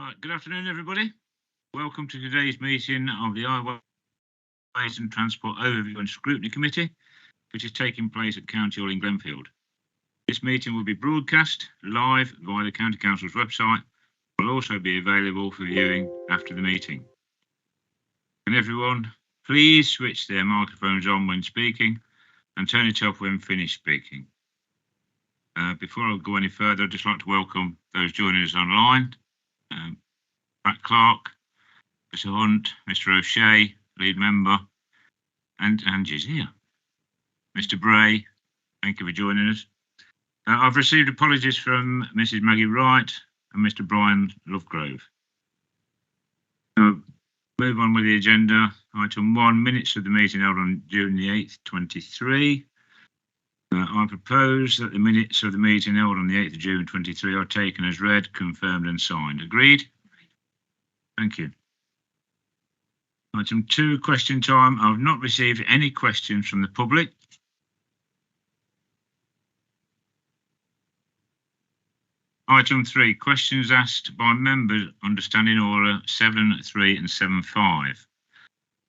Right, good afternoon, everybody. Welcome to today's meeting of the Highways and Transport Overview and Scrutiny Committee, which is taking place at County Hall in Glenfield. This meeting will be broadcast live via the County Council's website, but will also be available for viewing after the meeting. Can everyone please switch their microphones on when speaking and turn it off when finished speaking. Before I go any further, I'd just like to welcome those joining us online. Pat Clark, Mr. Hunt, Mr. O'Shea, lead member, and Angie's here. Mr. Bray, thank you for joining us. I've received apologies from Mrs. Maggie Wright and Mr. Brian Lovegrove. Move on with the agenda. Item 1, minutes of the meeting held on June the 8th, 23. I propose that the minutes of the meeting held on the 8th of June 23 are taken as read, confirmed and signed. Agreed? Thank you. Item 2, question time. I've not received any questions from the public. Item 3, questions asked by members under Standing Order 7.3 and 7.5.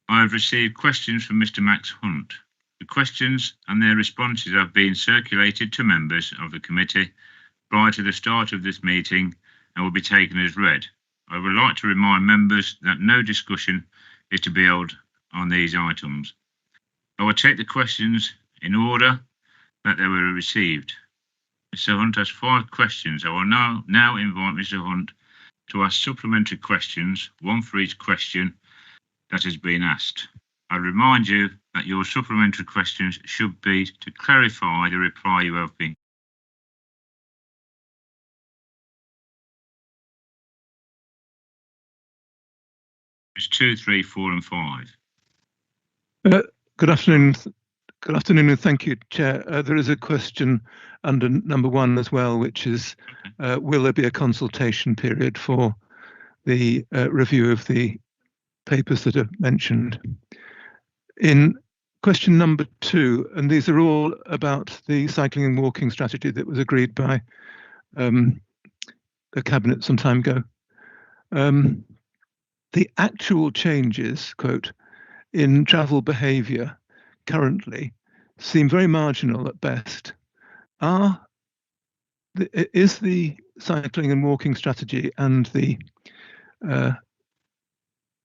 I have received questions from Mr. Max Hunt. The questions and their responses have been circulated to members of the committee prior to the start of this meeting and will be taken as read. I would like to remind members that no discussion is to be held on these items. I will take the questions in order that they were received. Mr. Hunt has 5 questions. I will now invite Mr. Hunt to ask supplementary questions, one for each question that has been asked. I remind you that your supplementary questions should be to clarify the reply you have been. It's 2, 3, 4 and 5. Good afternoon. Good afternoon and thank you, Chair. There is a question under number 1 as well, which is, will there be a consultation period for the review of the papers that are mentioned? In question number 2, and these are all about the cycling and walking strategy that was agreed by the Cabinet some time ago. The actual changes, quote, in travel behaviour currently seem very marginal at best. Is the cycling and walking strategy and the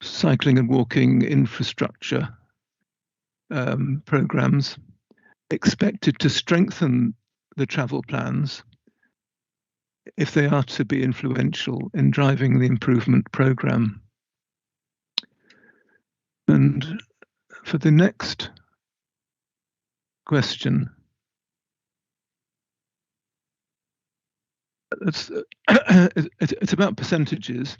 cycling and walking infrastructure programs expected to strengthen the travel plans if they are to be influential in driving the improvement program? And for the next question, it's about percentages.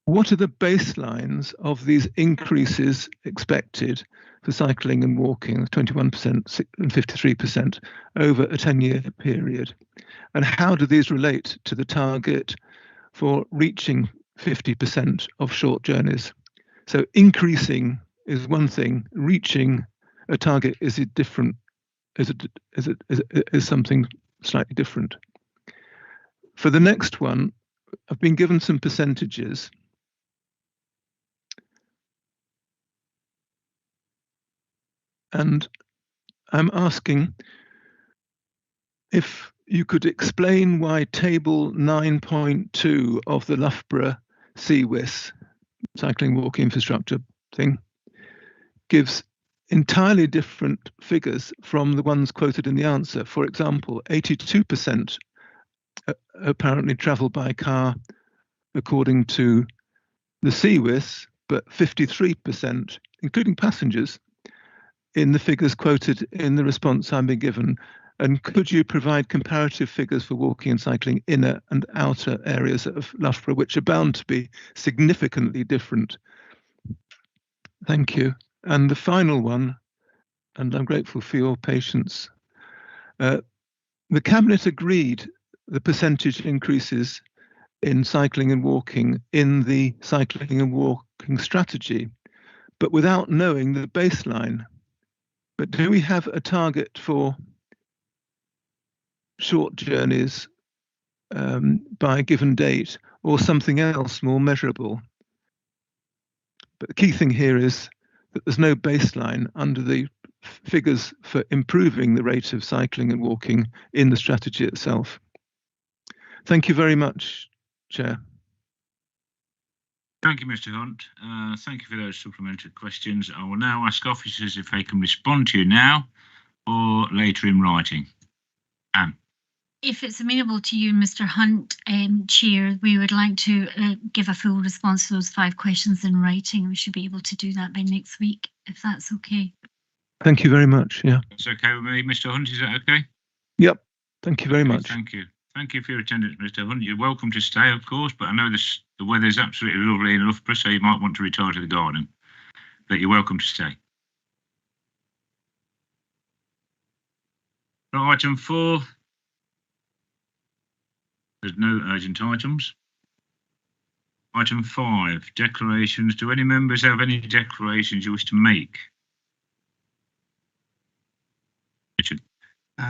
What are the baselines of these increases expected for cycling and walking, 21% and 53% over a 10-year period? And how do these relate to the target for reaching 50% of short journeys? So increasing is one thing, reaching a target is a different, is something slightly different. For the next one, I've been given some percentages. And I'm asking if you could explain why table 9.2 of the Loughborough CWIS, cycling walk infrastructure thing, gives entirely different figures from the ones quoted in the answer. For example, 82% apparently travel by car according to the CWIS, but 53%, including passengers, in the figures quoted in the response I've been given. And could you provide comparative figures for walking and cycling inner and outer areas of Loughborough, which are bound to be significantly different? Thank you. And the final one, and I'm grateful for your patience. The Cabinet agreed the percentage increases in cycling and walking in the cycling and walking strategy, but without knowing the baseline. But do we have a target for short journeys by a given date, or something else more measurable. But the key thing here is that there's no baseline under the figures for improving the rate of cycling and walking in the strategy itself. Thank you very much, Chair. Thank you, Mr. Hunt. Thank you for those supplementary questions. I will now ask officers if they can respond to you now or later in writing. Anne. If it's amenable to you, Mr. Hunt, Chair, we would like to give a full response to those 5 questions in writing. We should be able to do that by next week, if that's okay. Thank you very much. Yeah. It's okay with me, Mr. Hunt. Is that okay? Yep. Thank you very much. Thank you. Thank you for your attendance, Mr. Hunt. You're welcome to stay, of course, but I know the weather is absolutely lovely in Loughborough, so you might want to retire to the garden. But you're welcome to stay. Right, item 4. There's no urgent items. Item 5, declarations. Do any members have any declarations you wish to make? Richard.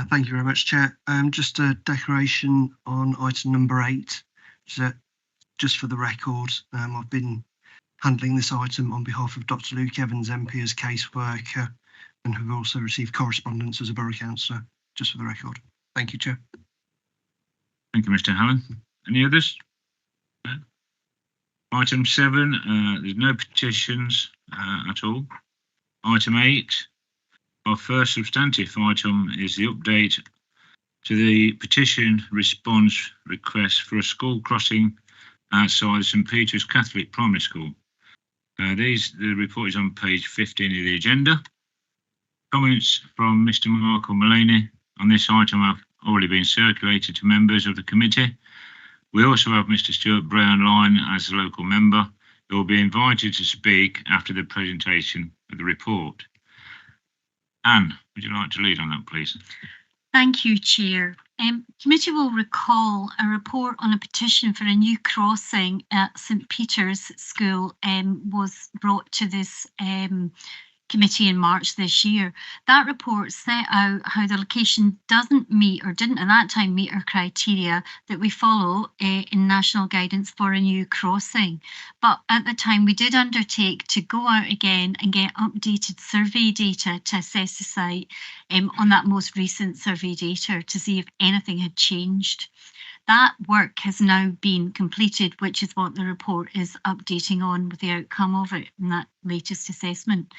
Thank you very much, Chair. Just a declaration on item number 8. Just for the record, I've been handling this item on behalf of Dr. Luke Evans, MP, as caseworker, and have also received correspondence as a borough councillor, just for the record. Thank you, Chair. Thank you, Mr. Hallen. Any others? No. Item 7, there's no petitions at all. Item 8, our first substantive item is the update to the petition response request for a school crossing outside St Peter's Catholic Primary School. The report is on page 15 of the agenda. Comments from Mr. Michael Mullaney on this item have already been circulated to members of the committee. We also have Mr. Stuart Brownline as a local member who will be invited to speak after the presentation of the report. Anne, would you like to lead on that, please? Thank you, Chair. Committee will recall a report on a petition for a new crossing at St Peter's School was brought to this committee in March this year. That report set out how the location doesn't meet, or didn't at that time meet, our criteria that we follow in national guidance for a new crossing. But at the time we did undertake to go out again and get updated survey data to assess the site on that most recent survey data to see if anything had changed. That work has now been completed, which is what the report is updating on with the outcome of it in that latest assessment.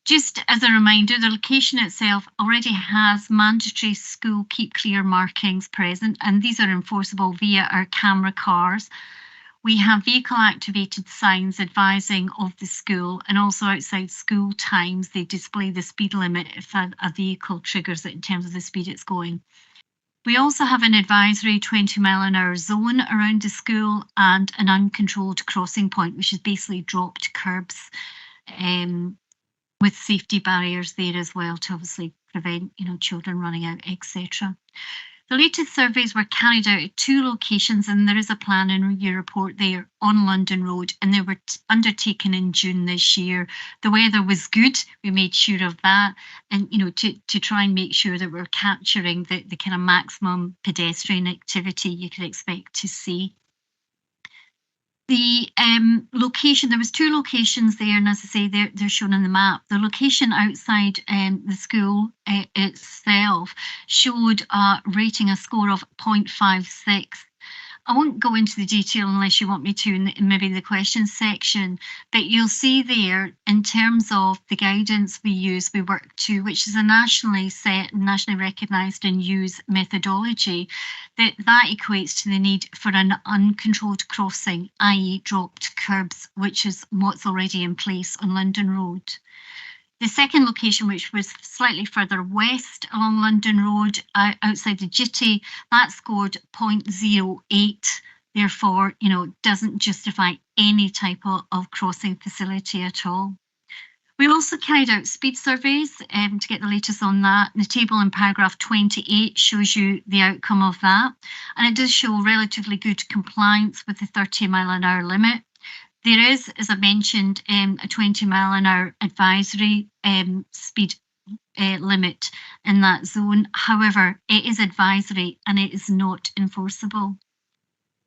Just as a reminder, the location itself already has mandatory school keep clear markings present, and these are enforceable via our camera cars. We have vehicle activated signs advising of the school, and also outside school times they display the speed limit if a vehicle triggers it in terms of the speed it's going. We also have an advisory 20-mile-an-hour zone around the school and an uncontrolled crossing point, which is basically dropped curbs with safety barriers there as well to obviously prevent, children running out, etc. The latest surveys were carried out at 2 locations, and there is a plan in your report there on London Road, and they were undertaken in June this year. The weather was good, we made sure of that, and to try and make sure that we're capturing the kind of maximum pedestrian activity you could expect to see. The location, there was 2 locations there, and as I say, they're shown on the map. The location outside the school itself showed rating a score of 0.56. I won't go into the detail unless you want me to in maybe the questions section, but you'll see there in terms of the guidance we work to, which is a nationally set, nationally recognised and used methodology, that equates to the need for an uncontrolled crossing, i.e. dropped curbs, which is what's already in place on London Road. The second location, which was slightly further west along London Road, outside the Jitty, that scored 0.08. Therefore, doesn't justify any type of crossing facility at all. We also carried out speed surveys to get the latest on that. The table in paragraph 28 shows you the outcome of that, and it does show relatively good compliance with the 30-mile-an-hour limit. There is, as I mentioned, a 20-mile-an-hour advisory speed limit in that zone. However, it is advisory and it is not enforceable.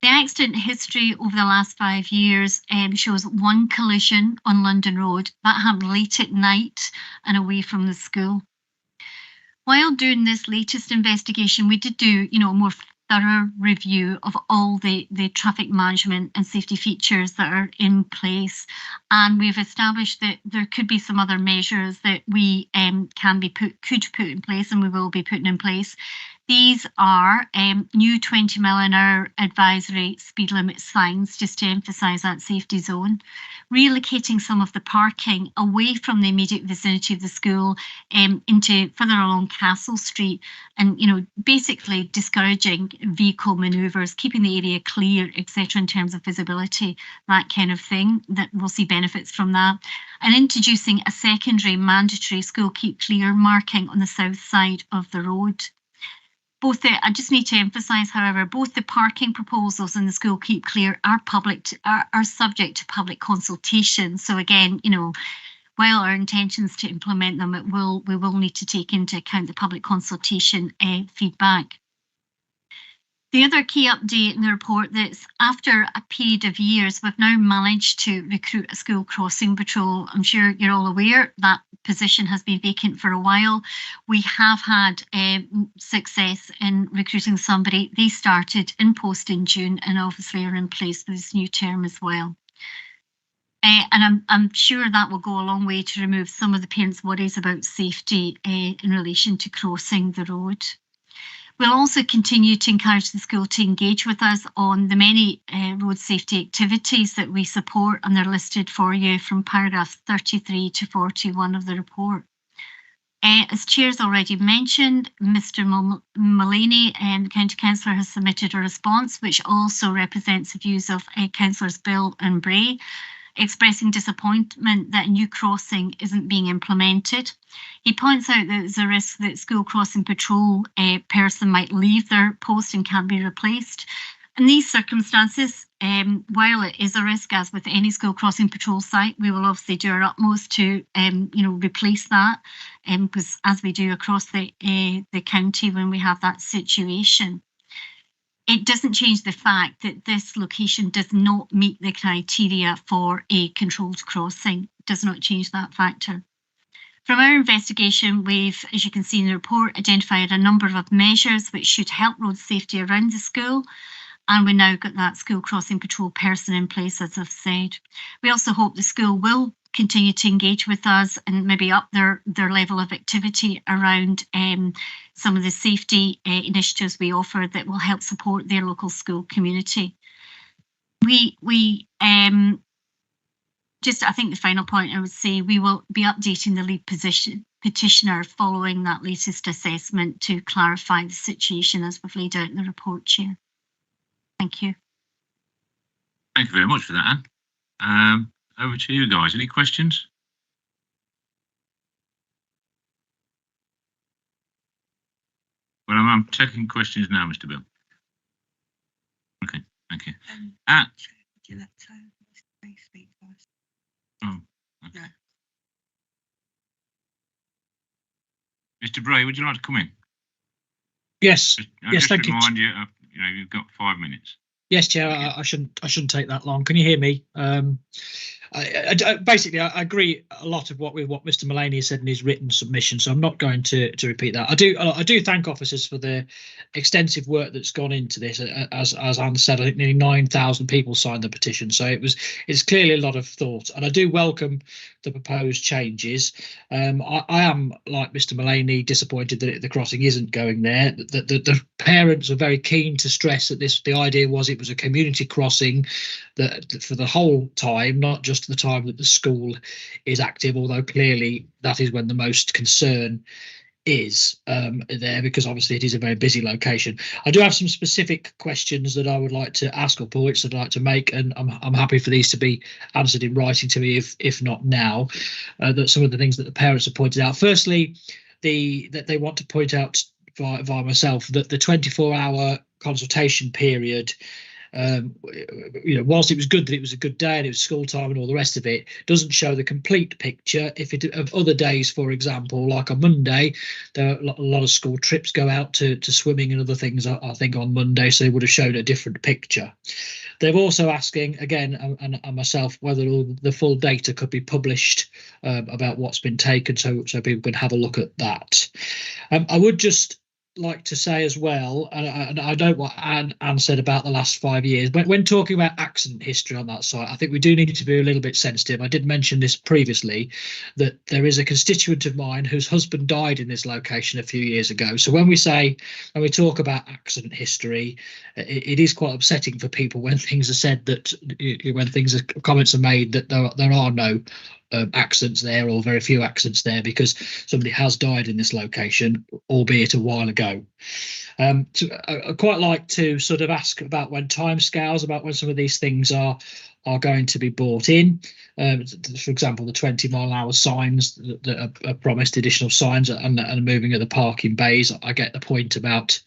The accident history over the last 5 years shows one collision on London Road. That happened late at night and away from the school. While doing this latest investigation, we did do, a more thorough review of all the traffic management and safety features that are in place. And we've established that there could be some other measures that we could put in place, and we will be putting in place. These are new 20 mile an hour advisory speed limit signs, just to emphasise that safety zone. Relocating some of the parking away from the immediate vicinity of the school into further along Castle Street, and basically discouraging vehicle manoeuvres, keeping the area clear, etc., in terms of visibility, that kind of thing. That we'll see benefits from that. And introducing a secondary mandatory school keep clear marking on the south side of the road. I just need to emphasise, however, both the parking proposals and the school keep clear are subject to public consultation. So again, while our intentions to implement them, we will need to take into account the public consultation feedback. The other key update in the report that's after a period of years, we've now managed to recruit a school crossing patrol. I'm sure you're all aware that position has been vacant for a while. We have had success in recruiting somebody. They started in post in June and obviously are in place for this new term as well. And I'm sure that will go a long way to remove some of the parents' worries about safety in relation to crossing the road. We'll also continue to encourage the school to engage with us on the many road safety activities that we support, and they're listed for you from paragraphs 33 to 41 of the report. As Chair's already mentioned, Mr Mullaney, the County Councillor, has submitted a response which also represents the views of Councillors Bill and Bray, expressing disappointment that a new crossing isn't being implemented. He points out that there's a risk that school crossing patrol person might leave their post and can't be replaced. In these circumstances, while it is a risk, as with any school crossing patrol site, we will obviously do our utmost to replace that, because as we do across the county when we have that situation. It doesn't change the fact that this location does not meet the criteria for a controlled crossing. It does not change that factor. From our investigation, we've, as you can see in the report, identified a number of measures which should help road safety around the school. And we now got that school crossing patrol person in place, as I've said. We also hope the school will continue to engage with us and maybe up their level of activity around some of the safety initiatives we offer that will help support their local school community. I think the final point I would say, we will be updating the lead petitioner following that latest assessment to clarify the situation as we've laid out in the report, Chair. Thank you. Thank you very much for that, Anne. Over to you guys. Any questions? Well, I'm taking questions now, Mr. Bill. Okay, thank you. Would you let Mr. speak first? Oh, okay. No. Mr. Bray, would you like to come in? Yes. Yes, thank you. Remind you, you've got 5 minutes. Yes, Chair. I shouldn't take that long. Can you hear me? Basically, I agree a lot with what Mr. Mullaney has said in his written submission, so I'm not going to repeat that. I do thank officers for the extensive work that's gone into this. As Anne said, I think nearly 9,000 people signed the petition, so it's clearly a lot of thought, and I do welcome the proposed changes. I am, like Mr. Mullaney, disappointed that the crossing isn't going there. The parents are very keen to stress that the idea was it was a community crossing that for the whole time, not just the time that the school is active, although clearly that is when the most concern is there, because obviously it is a very busy location. I do have some specific questions that I would like to ask, or points that I'd like to make, and I'm happy for these to be answered in writing to me if not now. That some of the things that the parents have pointed out. Firstly, that they want to point out via myself that the 24-hour consultation period whilst it was good that it was a good day and it was school time and all the rest of it, doesn't show the complete picture. If it of other days, for example, like on Monday, there are a lot of school trips go out to swimming and other things, I think, on Monday, so they would have shown a different picture. They're also asking, again, and myself, whether all the full data could be published about what's been taken, so people can have a look at that. I would just like to say as well, and I know what Anne said about the last 5 years, but when talking about accident history on that site, I think we do need to be a little bit sensitive. I did mention this previously, that there is a constituent of mine whose husband died in this location a few years ago. So when we talk about accident history, it is quite upsetting for people when things are said that, comments are made that there are no accidents there, or very few accidents there, because somebody has died in this location, albeit a while ago. So I quite like to sort of ask about when timescales, about when some of these things are going to be brought in. For example, the 20-mile-an-hour signs that are promised, additional signs, and moving of the parking bays. I get the point about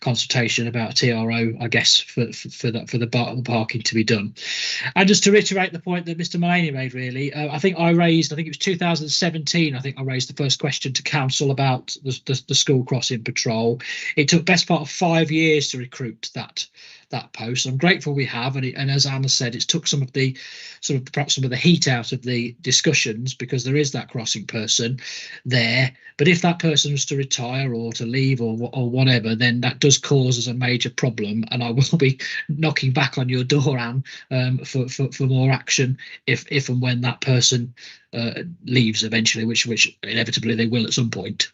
consultation about TRO, I guess, for the parking to be done. And just to reiterate the point that Mr. Mullaney made, really, I think it was 2017, I raised the first question to council about the school crossing patrol. It took best part of 5 years to recruit that post. I'm grateful we have, and as Anna said, it's took some of the heat out of the discussions, because there is that crossing person there. But if that person was to retire or to leave or whatever, then that does cause us a major problem, and I will be knocking back on your door, Anne, for more action if and when that person leaves eventually, which inevitably they will at some point.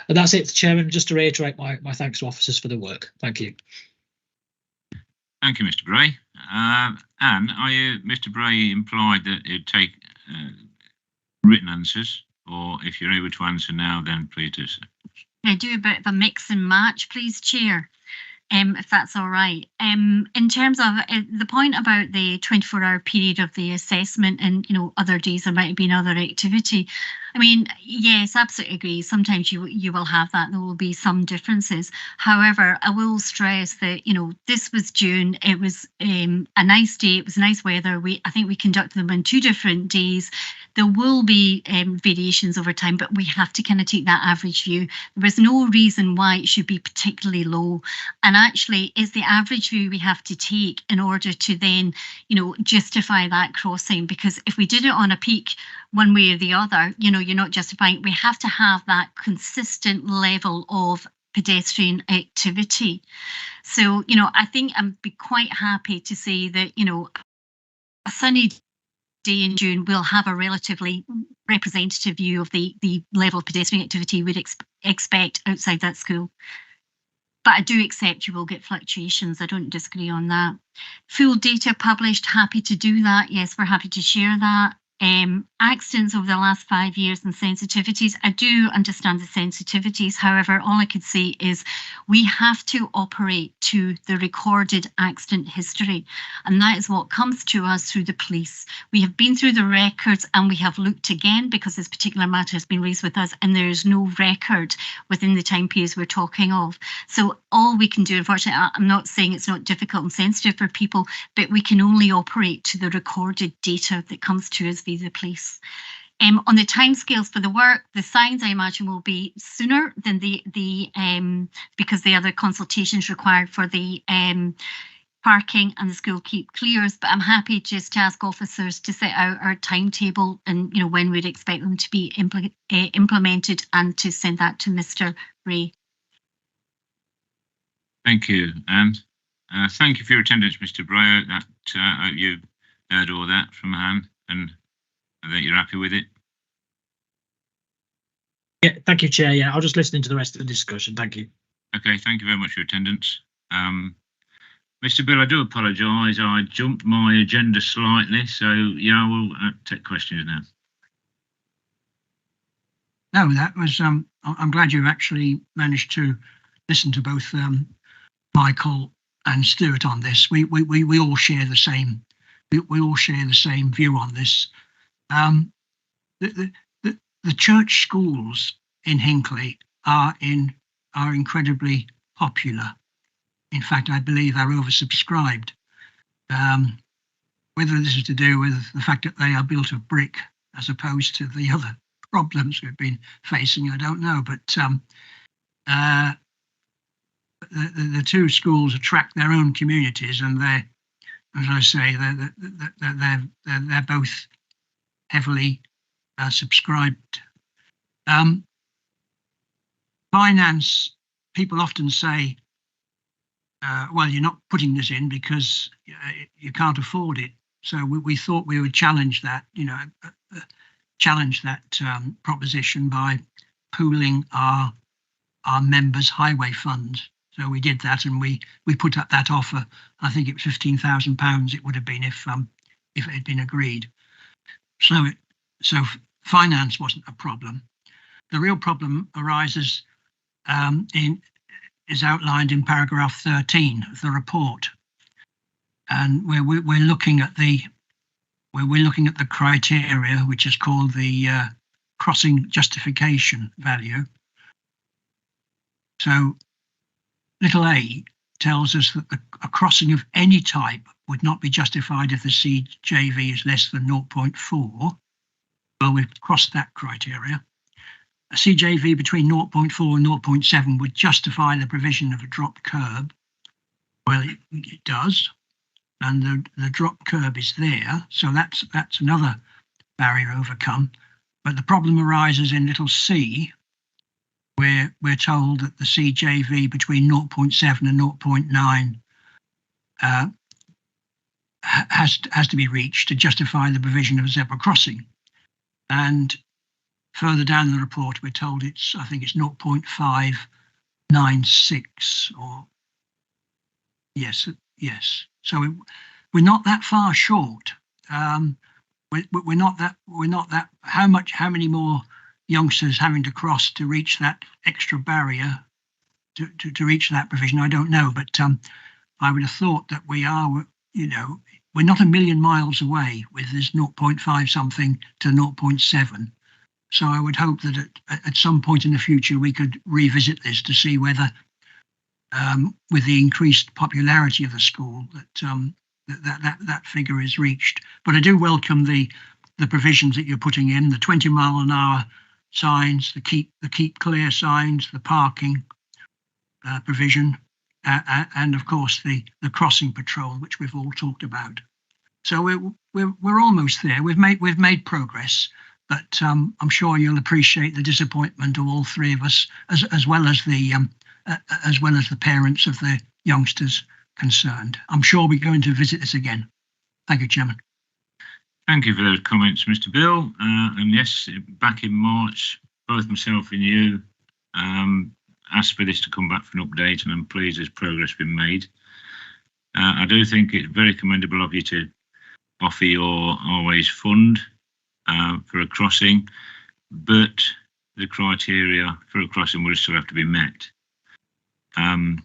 And that's it, Chairman. Just to reiterate my thanks to officers for the work. Thank you. Thank you, Mr. Bray. Anne, Mr. Bray implied that it'd take written answers, or if you're able to answer now, then please do so. Can I do a bit of a mix and match, please, Chair? If that's all right. In terms of the point about the 24-hour period of the assessment, and other days there might have been other activity. I mean, yes, absolutely agree. Sometimes you will have that. There will be some differences. However, I will stress that this was June. It was a nice day. It was nice weather. I think we conducted them on 2 different days. There will be variations over time, but we have to kind of take that average view. There is no reason why it should be particularly low. And actually, it's the average view we have to take in order to then, justify that crossing. Because if we did it on a peak one way or the other, you're not justifying. We have to have that consistent level of pedestrian activity. So, I think I'd be quite happy to say that, a sunny day in June will have a relatively representative view of the level of pedestrian activity we'd expect outside that school. But I do accept you will get fluctuations. I don't disagree on that. Full data published, happy to do that. Yes, we're happy to share that. Accidents over the last 5 years and sensitivities. I do understand the sensitivities. However, all I could say is we have to operate to the recorded accident history. And that is what comes to us through the police. We have been through the records and we have looked again, because this particular matter has been raised with us and there is no record within the time periods we're talking of. So all we can do, unfortunately, I'm not saying it's not difficult and sensitive for people, but we can only operate to the recorded data that comes to us via the police. On the timescales for the work, the signs I imagine will be sooner than because the other consultations required for the parking and the school keep clears. But I'm happy just to ask officers to set out our timetable and when we'd expect them to be implemented, and to send that to Mr. Ray. Thank you, Anne. Thank you for your attendance, Mr. Bray. That you heard all that from Anne, and that you're happy with it. Yeah, thank you, Chair. Yeah, I'll just listen to the rest of the discussion. Thank you. Okay, thank you very much for your attendance. Mr. Bill, I do apologise. I jumped my agenda slightly, so yeah, I will take questions now. No, that was. I'm glad you actually managed to listen to both Michael and Stuart on this. We all share the same. We all share the same view on this. The church schools in Hinckley are incredibly popular. In fact, I believe they're oversubscribed. Whether this is to do with the fact that they are built of brick as opposed to the other problems we've been facing, I don't know. But the two schools attract their own communities, and they're, as I say, they're both heavily subscribed. Finance, people often say, well, you're not putting this in because you can't afford it. So we thought we would challenge that, proposition by pooling our members' highway fund. So we did that, and we put up that offer. I think it was £15,000. It would have been if it had been agreed. So finance wasn't a problem. The real problem arises is outlined in paragraph 13 of the report, and where we're looking at the criteria, which is called the crossing justification value. So little a tells us that a crossing of any type would not be justified if the CJV is less than 0.4. Well, we've crossed that criteria. A CJV between 0.4 and 0.7 would justify the provision of a drop curb. Well, it does, and the drop curb is there, so that's another barrier overcome. But the problem arises in little c, where we're told that the CJV between 0.7 and 0.9 has to be reached to justify the provision of a zebra crossing. And further down the report, we're told I think it's 0.596, or yes. So we're not that far short. We're not that. How many more youngsters having to cross to reach that extra barrier to reach that provision? I don't know, but I would have thought that we are. We're not a million miles away with this 0.5 something to 0.7. So I would hope that at some point in the future we could revisit this to see whether, with the increased popularity of the school, that figure is reached. But I do welcome the provisions that you're putting in: the 20-mile-an-hour signs, the keep clear signs, the parking provision, and of course the crossing patrol, which we've all talked about. So we're almost there. We've made progress. But I'm sure you'll appreciate the disappointment of all three of us, as well as the parents of the youngsters concerned. I'm sure we're going to visit this again. Thank you, Chairman. Thank you for those comments, Mr. Bill. And yes, back in March, both myself and you asked for this to come back for an update, and I'm pleased there's progress been made. I do think it's very commendable of you to offer your Always Fund for a crossing, but the criteria for a crossing will still have to be met. Anne,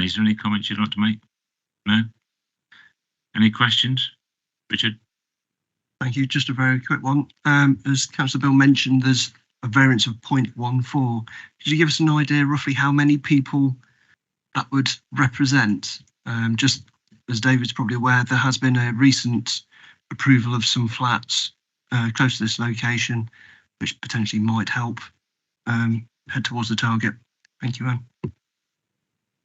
is there any comments you'd like to make? No? Any questions? Richard? Thank you. Just a very quick one. As Councillor Bill mentioned, there's a variance of 0.14. Could you give us an idea roughly how many people that would represent? Just as David's probably aware, there has been a recent approval of some flats close to this location, which potentially might help head towards the target. Thank you, Anne.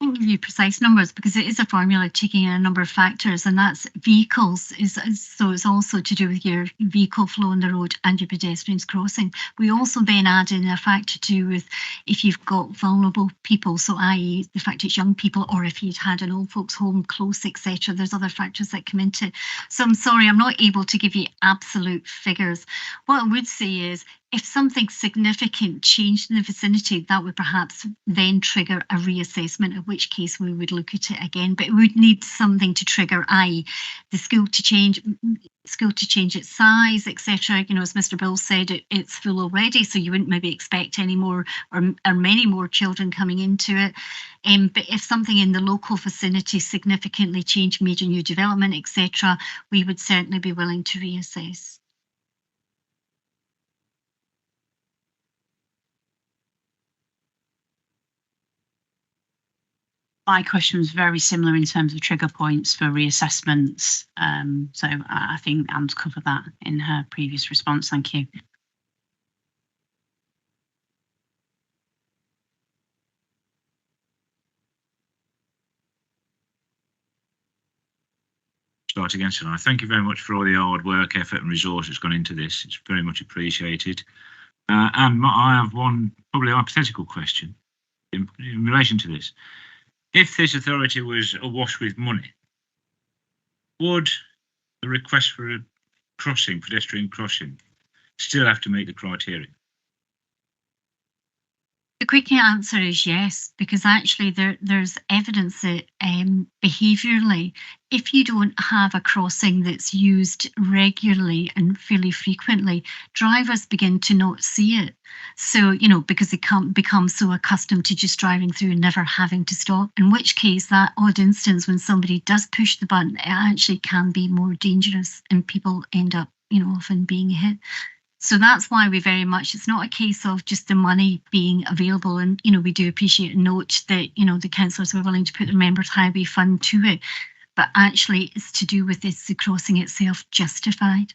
I won't give you precise numbers because it is a formula taking in a number of factors, and that's vehicles. So it's also to do with your vehicle flow on the road and your pedestrians crossing. We also then add in a factor to do with if you've got vulnerable people, so i.e. the fact it's young people, or if you'd had an old folks home close, etc. There's other factors that come into it. So I'm sorry, I'm not able to give you absolute figures. What I would say is, if something significant changed in the vicinity, that would perhaps then trigger a reassessment, in which case we would look at it again. But it would need something to trigger, i.e. the school to change its size, etc. As Mr. Bill said, it's full already, so you wouldn't maybe expect any more or many more children coming into it. But if something in the local vicinity significantly changed, major new development, etc., we would certainly be willing to reassess. my question was very similar in terms of trigger points for reassessments. So I think Anne's covered that in her previous response. Thank you. Start again, shall I? Thank you very much for all the hard work, effort and resource that's gone into this. It's very much appreciated. And I have one probably hypothetical question in relation to this. If this authority was awash with money, would the request for a crossing, pedestrian crossing, still have to meet the criteria? The quick answer is yes, because actually there's evidence that behaviourally, if you don't have a crossing that's used regularly and fairly frequently, drivers begin to not see it. So, you know, because they can't become so accustomed to just driving through and never having to stop, in which case that odd instance when somebody does push the button, it actually can be more dangerous and people end up, you know, often being hit. So that's why we very much, it's not a case of just the money being available. And, you know, we do appreciate and note that, you know, the councillors were willing to put the Members Highway Fund to it. But actually it's to do with this, the crossing itself justified.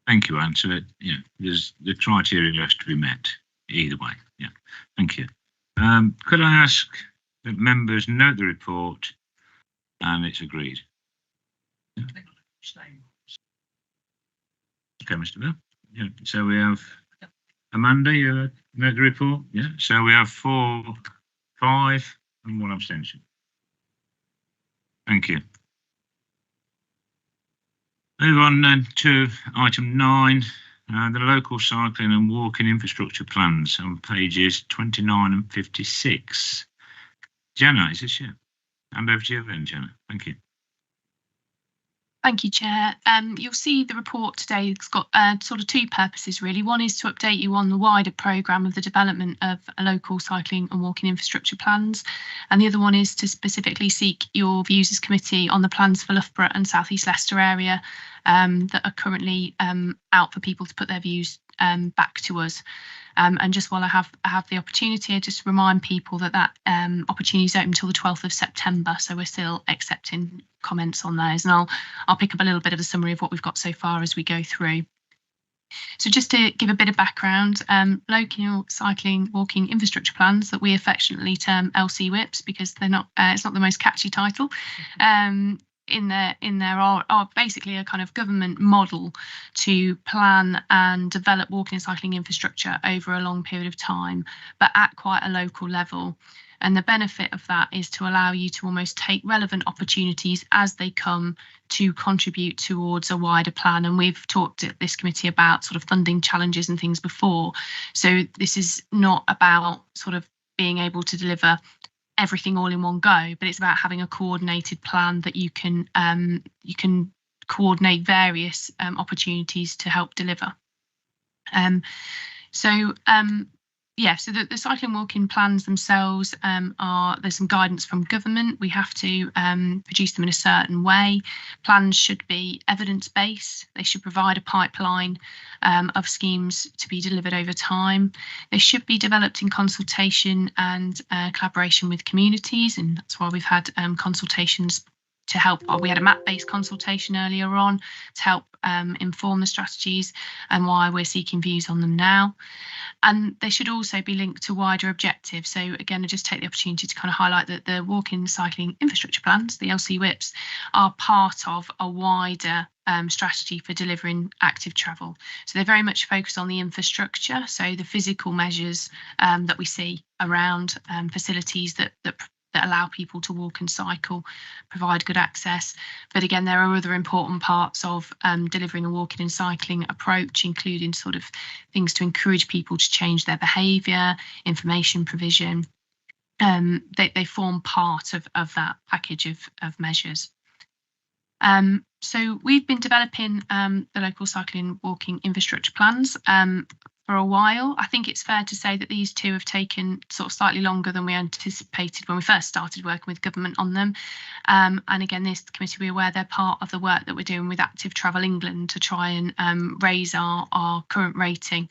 Thank you, Anne. So, you know, there's the criteria has to be met either way. Yeah, thank you. Could I ask that members note the report and it's agreed? Yeah. Okay, Mr. Bell. Yeah. So we have Amanda, you note the report? Yeah. So we have 4, 5 and 1 abstention. Thank you. Move on then to item 9, the local cycling and walking infrastructure plans on pages 29 and 56. Jana, is this you? Hand over to you then, Jana. Thank you. Thank you, Chair. You'll see the report today. It's got sort of 2 purposes, really. One is to update you on the wider programme of the development of local cycling and walking infrastructure plans. And the other one is to specifically seek your views as committee on the plans for Loughborough and South East Leicester area that are currently out for people to put their views back to us. And just while I have the opportunity, I just remind people that opportunity is open until the 12th of September. So we're still accepting comments on those, and I'll pick up a little bit of a summary of what we've got so far as we go through. So just to give a bit of background, local cycling walking infrastructure plans that we affectionately term LC WIPs because they're not it's not the most catchy title. In there are basically a kind of government model to plan and develop walking and cycling infrastructure over a long period of time, but at quite a local level. And the benefit of that is to allow you to almost take relevant opportunities as they come to contribute towards a wider plan. And we've talked at this committee about sort of funding challenges and things before. So this is not about sort of being able to deliver everything all in one go, but it's about having a coordinated plan that you can coordinate various opportunities to help deliver. So the cycling walking plans themselves there's some guidance from government. We have to produce them in a certain way. Plans should be evidence-based. They should provide a pipeline of schemes to be delivered over time. They should be developed in consultation and collaboration with communities, and that's why we've had consultations to help. We had a map-based consultation earlier on to help inform the strategies and why we're seeking views on them now. And they should also be linked to wider objectives. So again, I just take the opportunity to kind of highlight that the walking cycling infrastructure plans, the LC WIPs, are part of a wider strategy for delivering active travel. So they're very much focused on the infrastructure, so the physical measures that we see around facilities that allow people to walk and cycle, provide good access. But again, there are other important parts of delivering a walking and cycling approach, including sort of things to encourage people to change their behaviour, information provision. They form part of that package of measures. So we've been developing the local cycling and walking infrastructure plans for a while. I think it's fair to say that these 2 have taken sort of slightly longer than we anticipated when we first started working with government on them. And again, this committee, we're aware they're part of the work that we're doing with Active Travel England to try and raise our current rating.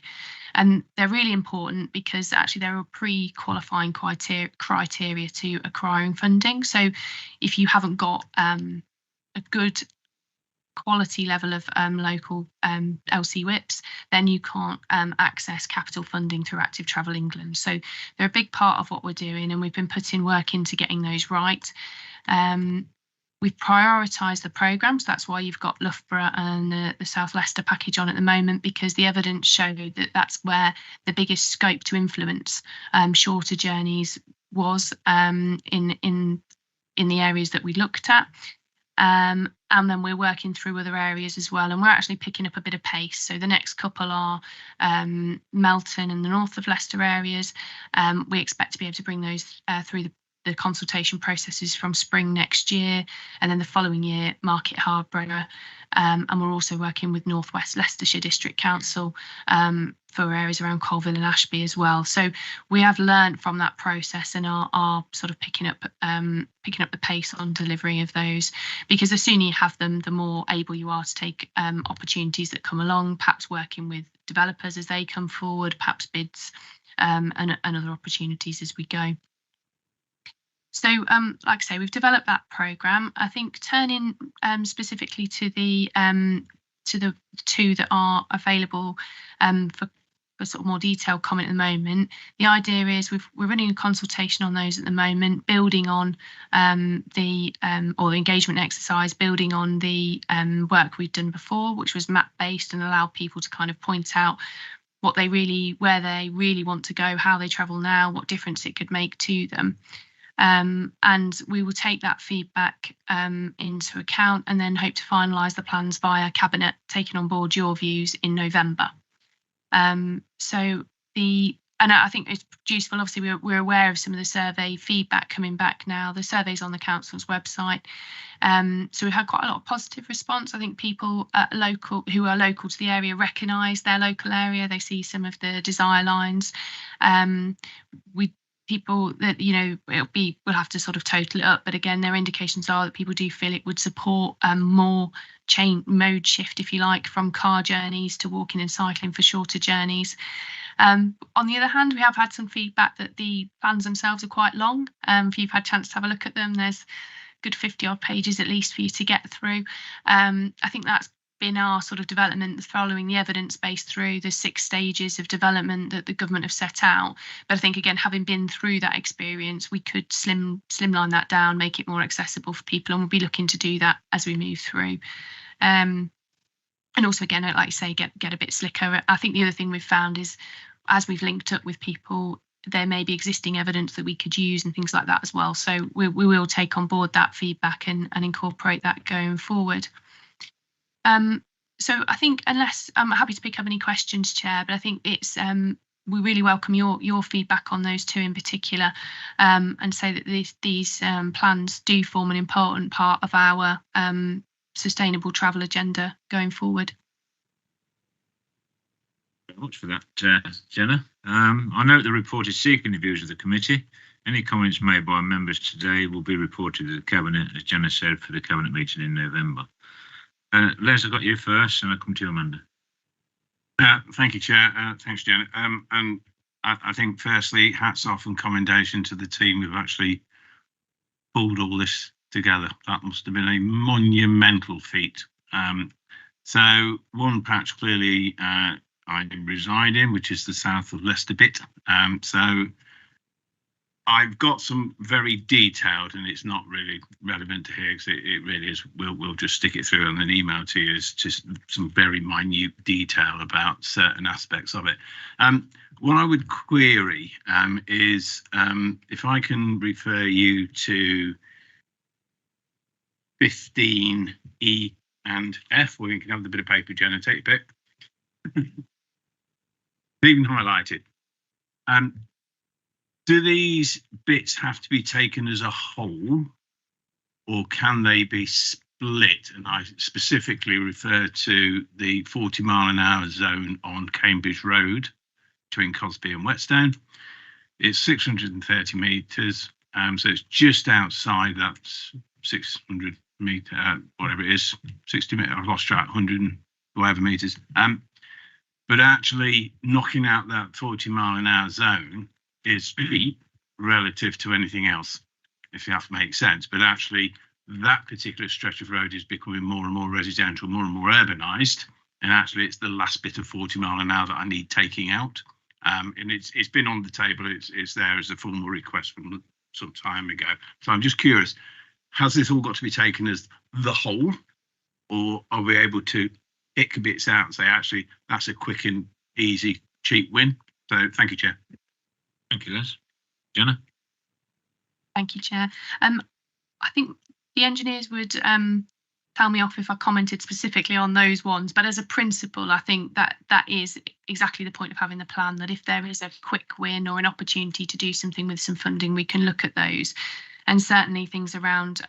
And they're really important because actually there are pre-qualifying criteria to acquiring funding. So if you haven't got a good quality level of local LC WIPs, then you can't access capital funding through Active Travel England. So they're a big part of what we're doing, and we've been putting work into getting those right. We've prioritised the programmes. That's why you've got Loughborough and the South Leicester package on at the moment, because the evidence showed that that's where the biggest scope to influence shorter journeys was in the areas that we looked at. And then we're working through other areas as well, and we're actually picking up a bit of pace. So the next couple are Melton and the north of Leicester areas. We expect to be able to bring those through the consultation processes from spring next year, and then the following year Market Harborough, and we're also working with North West Leicestershire District Council for areas around Colville and Ashby as well. So we have learned from that process and are sort of picking up the pace on delivery of those, because the sooner you have them, the more able you are to take opportunities that come along, perhaps working with developers as they come forward, perhaps bids and other opportunities as we go. So, like I say, we've developed that programme. I think turning specifically to the two that are available for sort of more detailed comment at the moment, the idea is we're running a consultation on those at the moment, building on the engagement exercise, building on the work we've done before, which was map based and allowed people to kind of point out where they really want to go, how they travel now, what difference it could make to them. And we will take that feedback into account and then hope to finalise the plans via Cabinet, taking on board your views in November. And I think it's useful, obviously we're aware of some of the survey feedback coming back now. The survey's on the council's website. So we've had quite a lot of positive response. I think people who are local to the area recognise their local area. They see some of the desire lines. People that, we'll have to sort of total it up, but again, their indications are that people do feel it would support more mode shift, if you like, from car journeys to walking and cycling for shorter journeys. On the other hand, we have had some feedback that the plans themselves are quite long. If you've had a chance to have a look at them, there's a good 50 odd pages at least for you to get through. I think that's been our sort of development following the evidence base through the 6 stages of development that the government have set out. But I think, again, having been through that experience, we could slimline that down, make it more accessible for people, and we'll be looking to do that as we move through. And also, again, like I say, get a bit slicker. I think the other thing we've found is, as we've linked up with people, there may be existing evidence that we could use and things like that as well. So we will take on board that feedback and incorporate that going forward. So I think, unless I'm happy to pick up any questions, Chair, but I think it's we really welcome your feedback on those two in particular, and say that these plans do form an important part of our sustainable travel agenda going forward. Very much for that, Jenna. I note the report is seeking the views of the committee. Any comments made by members today will be reported to the Cabinet, as Jenna said, for the Cabinet meeting in November. Les, I got you first, and I'll come to you, Amanda. Thank you, Chair. Thanks, Jenna. And I think, firstly, hats off and commendation to the team who've actually pulled all this together. That must have been a monumental feat. So one patch clearly I reside in, which is the south of Leicester bit. So I've got some very detailed, and it's not really relevant to here because it really is. We'll just stick it through on an email to you. It's just some very minute detail about certain aspects of it. What I would query is if I can refer you to 15E and F, or you can have the bit of paper, Jenna, take your pick. Even highlighted. Do these bits have to be taken as a whole, or can they be split? And I specifically refer to the 40-mile-an-hour zone on Cambridge Road between Cosby and Whetstone. It's 630 metres, so it's just outside that 600 metre, whatever it is, 60 metre. I've lost track, 100 and whatever metres. but actually knocking out that 40-mile-an-hour zone is steep relative to anything else, if that makes sense. But actually, that particular stretch of road is becoming more and more residential, more and more urbanised. And actually, it's the last bit of 40 mile an hour that I need taking out. And it's been on the table. It's there as a formal request from some time ago. So I'm just curious, has this all got to be taken as the whole, or are we able to pick bits out and say, actually, that's a quick and easy, cheap win? So thank you, Chair. Thank you, Les. Jenna? Thank you, Chair. I think the engineers would tell me off if I commented specifically on those ones, but as a principle, I think that is exactly the point of having the plan, that if there is a quick win or an opportunity to do something with some funding, we can look at those. And certainly things around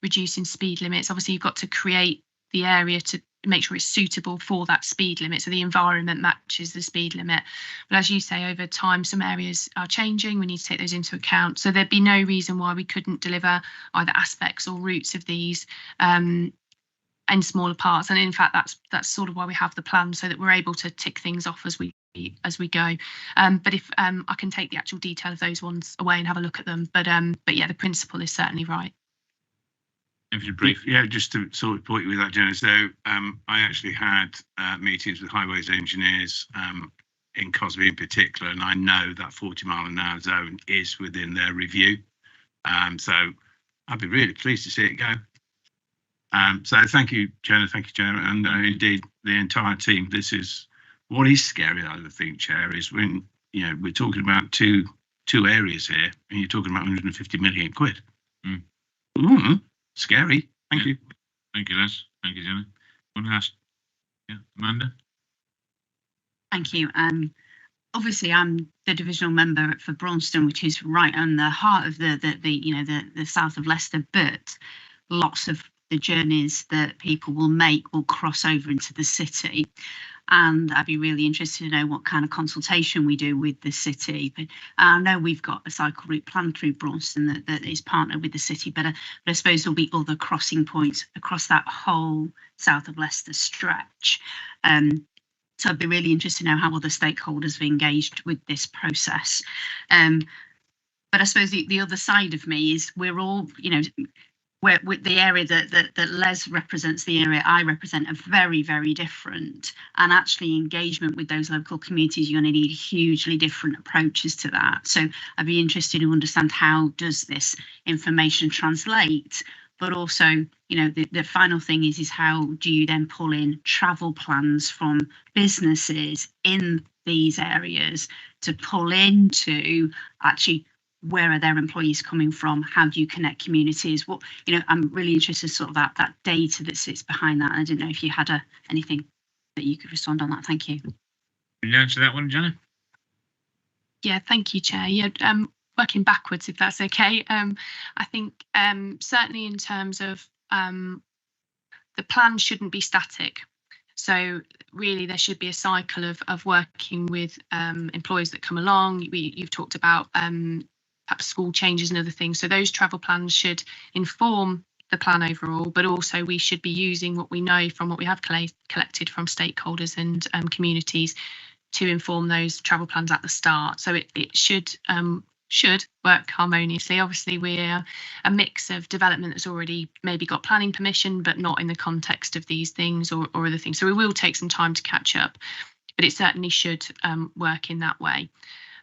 reducing speed limits. Obviously, you've got to create the area to make sure it's suitable for that speed limit, so the environment matches the speed limit. But as you say, over time, some areas are changing. We need to take those into account. So there'd be no reason why we couldn't deliver either aspects or routes of these in smaller parts. And in fact, that's sort of why we have the plan, so that we're able to tick things off as we go. But if I can take the actual detail of those ones away and have a look at them. But yeah, the principle is certainly right. Brief, yeah, just to sort of point you with that, Jenna. So I actually had meetings with highways engineers in Cosby in particular, and I know that 40 mile an hour zone is within their review. So I'd be really pleased to see it go. So thank you, Jenna. Thank you, Jenna, and indeed the entire team. This is what is scary, I think, Chair, is when we're talking about two areas here, and you're talking about 150 million quid. Scary. Thank you. Thank you, Les. Thank you, Jenna. One last. Yeah, Amanda. Thank you. Obviously, I'm the divisional member for Braunston, which is right on the heart of the south of Leicester. But lots of the journeys that people will make will cross over into the city. And I'd be really interested to know what kind of consultation we do with the city. But I know we've got a cycle route planned through Braunston that is partnered with the city, but I suppose there'll be other crossing points across that whole south of Leicester stretch. So I'd be really interested to know how other stakeholders have engaged with this process. But I suppose the other side of me is we're all, where with the area that Les represents, the area I represent, are very, very different. And actually engagement with those local communities, you're going to need hugely different approaches to that. So I'd be interested to understand, how does this information translate? But also, the final thing is how do you then pull in travel plans from businesses in these areas to pull into actually, where are their employees coming from? How do you connect communities? What, I'm really interested in sort of that data that sits behind that. And I didn't know if you had anything that you could respond on that. Thank you. Can you answer that one, Jenna? Yeah, thank you, Chair. Yeah, working backwards, if that's okay. I think certainly in terms of the plan shouldn't be static. So really, there should be a cycle of working with employees that come along. You've talked about perhaps school changes and other things. So those travel plans should inform the plan overall, but also we should be using what we know from what we have collected from stakeholders and communities to inform those travel plans at the start. So it should work harmoniously. Obviously, we're a mix of development that's already maybe got planning permission, but not in the context of these things or other things. So we will take some time to catch up, but it certainly should work in that way.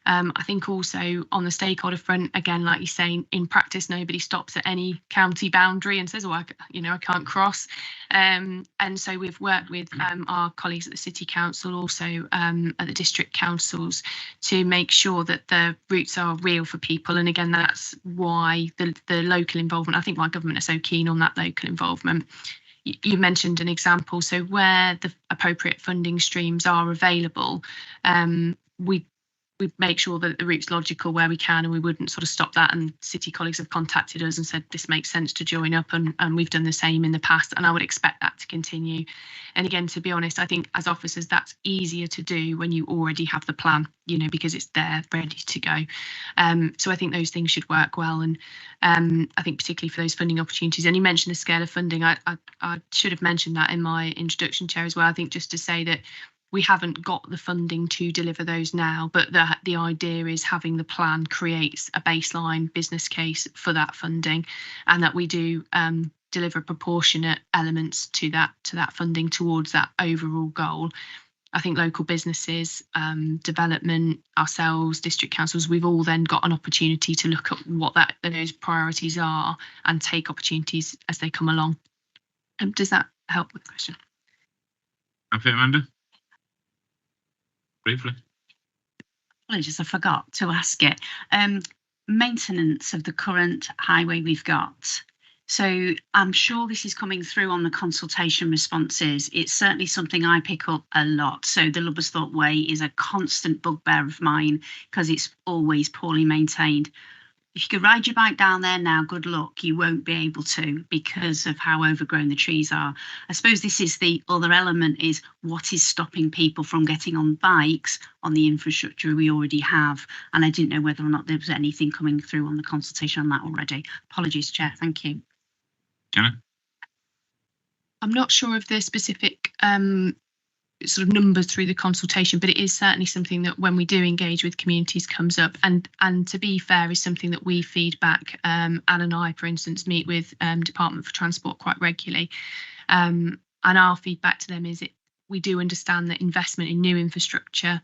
I think also on the stakeholder front, again, like you're saying, in practice, nobody stops at any county boundary and says, "Oh, I can't cross." And so we've worked with our colleagues at the City Council, also at the district councils, to make sure that the routes are real for people. And again, that's why the local involvement. I think why government are so keen on that local involvement. You mentioned an example. So where the appropriate funding streams are available, we make sure that the route's logical where we can, and we wouldn't sort of stop that. And city colleagues have contacted us and said this makes sense to join up, and we've done the same in the past, and I would expect that to continue. And again, to be honest, I think as officers that's easier to do when you already have the plan, because it's there ready to go. So I think those things should work well, and I think particularly for those funding opportunities. And you mentioned the scale of funding. I should have mentioned that in my introduction, Chair, as well. I think just to say that we haven't got the funding to deliver those now, but the idea is having the plan creates a baseline business case for that funding, and that we do deliver proportionate elements to that funding towards that overall goal. I think local businesses, development, ourselves, district councils, we've all then got an opportunity to look at what those priorities are and take opportunities as they come along. Does that help with the question? Okay, Amanda? Briefly. Apologies, I forgot to ask it. Maintenance of the current highway we've got. So I'm sure this is coming through on the consultation responses. It's certainly something I pick up a lot. So the Lubbersthorpe Way is a constant bugbear of mine because it's always poorly maintained. If you could ride your bike down there now, good luck. You won't be able to because of how overgrown the trees are. I suppose this is the other element, is what is stopping people from getting on bikes on the infrastructure we already have. And I didn't know whether or not there was anything coming through on the consultation on that already. Apologies, Chair. Thank you. Jenna? I'm not sure of the specific sort of numbers through the consultation, but it is certainly something that when we do engage with communities comes up, and to be fair is something that we feed back. Anne and I, for instance, meet with Department for Transport quite regularly, and our feedback to them is we do understand that investment in new infrastructure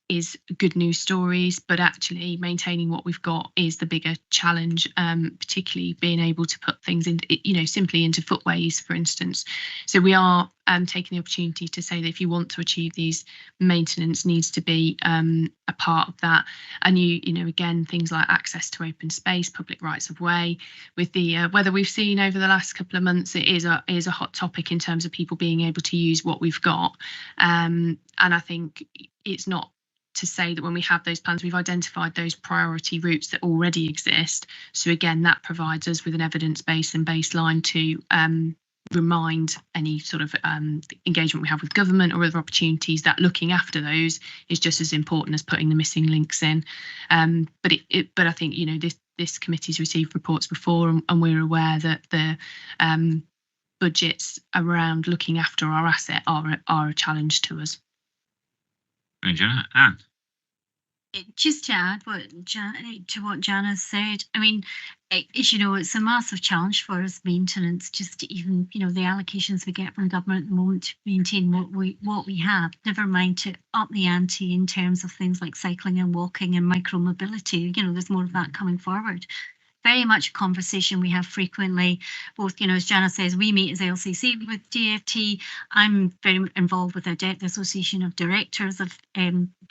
is good news stories, but actually maintaining what we've got is the bigger challenge, particularly being able to put things in, simply into footways, for instance. So we are taking the opportunity to say that if you want to achieve these, maintenance needs to be a part of that. And again, things like access to open space, public rights of way. With the weather we've seen over the last couple of months, it is a hot topic in terms of people being able to use what we've got. And I think it's not to say that when we have those plans, we've identified those priority routes that already exist. So again, that provides us with an evidence base and baseline to remind any sort of engagement we have with government or other opportunities that looking after those is just as important as putting the missing links in. But I think this committee's received reports before, and we're aware that the budgets around looking after our asset are a challenge to us. Thank you, Anne. Just to add to what Jana said, I mean, as you know, it's a massive challenge for us, maintenance, just to even, the allocations we get from government at the moment to maintain what we have, never mind to up the ante in terms of things like cycling and walking and micro-mobility. There's more of that coming forward. Very much a conversation we have frequently, both, as Jana says, we meet as LCC with DFT. I'm very involved with the Association of Directors of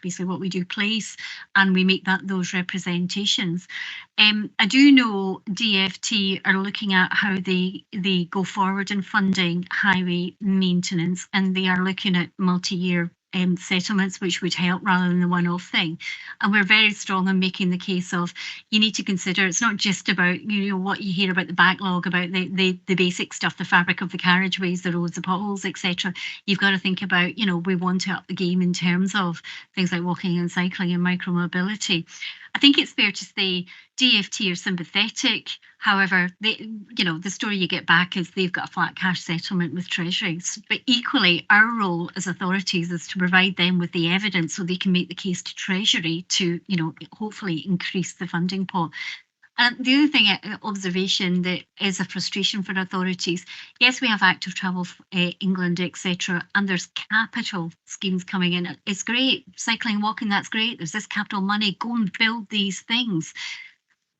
basically what we do place, and we make those representations. I do know DFT are looking at how they go forward in funding highway maintenance, and they are looking at multi-year settlements, which would help rather than the one-off thing. And we're very strong on making the case of, you need to consider it's not just about what you hear about the backlog, about the basic stuff, the fabric of the carriageways, the roads, the potholes, etc. You've got to think about, we want to up the game in terms of things like walking and cycling and micro-mobility. I think it's fair to say DFT are sympathetic. However, the story you get back is they've got a flat cash settlement with treasuries. But equally, our role as authorities is to provide them with the evidence so they can make the case to Treasury to, hopefully increase the funding pot. And the other thing, observation that is a frustration for authorities, yes, we have Active Travel England, etc., and there's capital schemes coming in. It's great, cycling, walking, that's great. There's this capital money, go and build these things.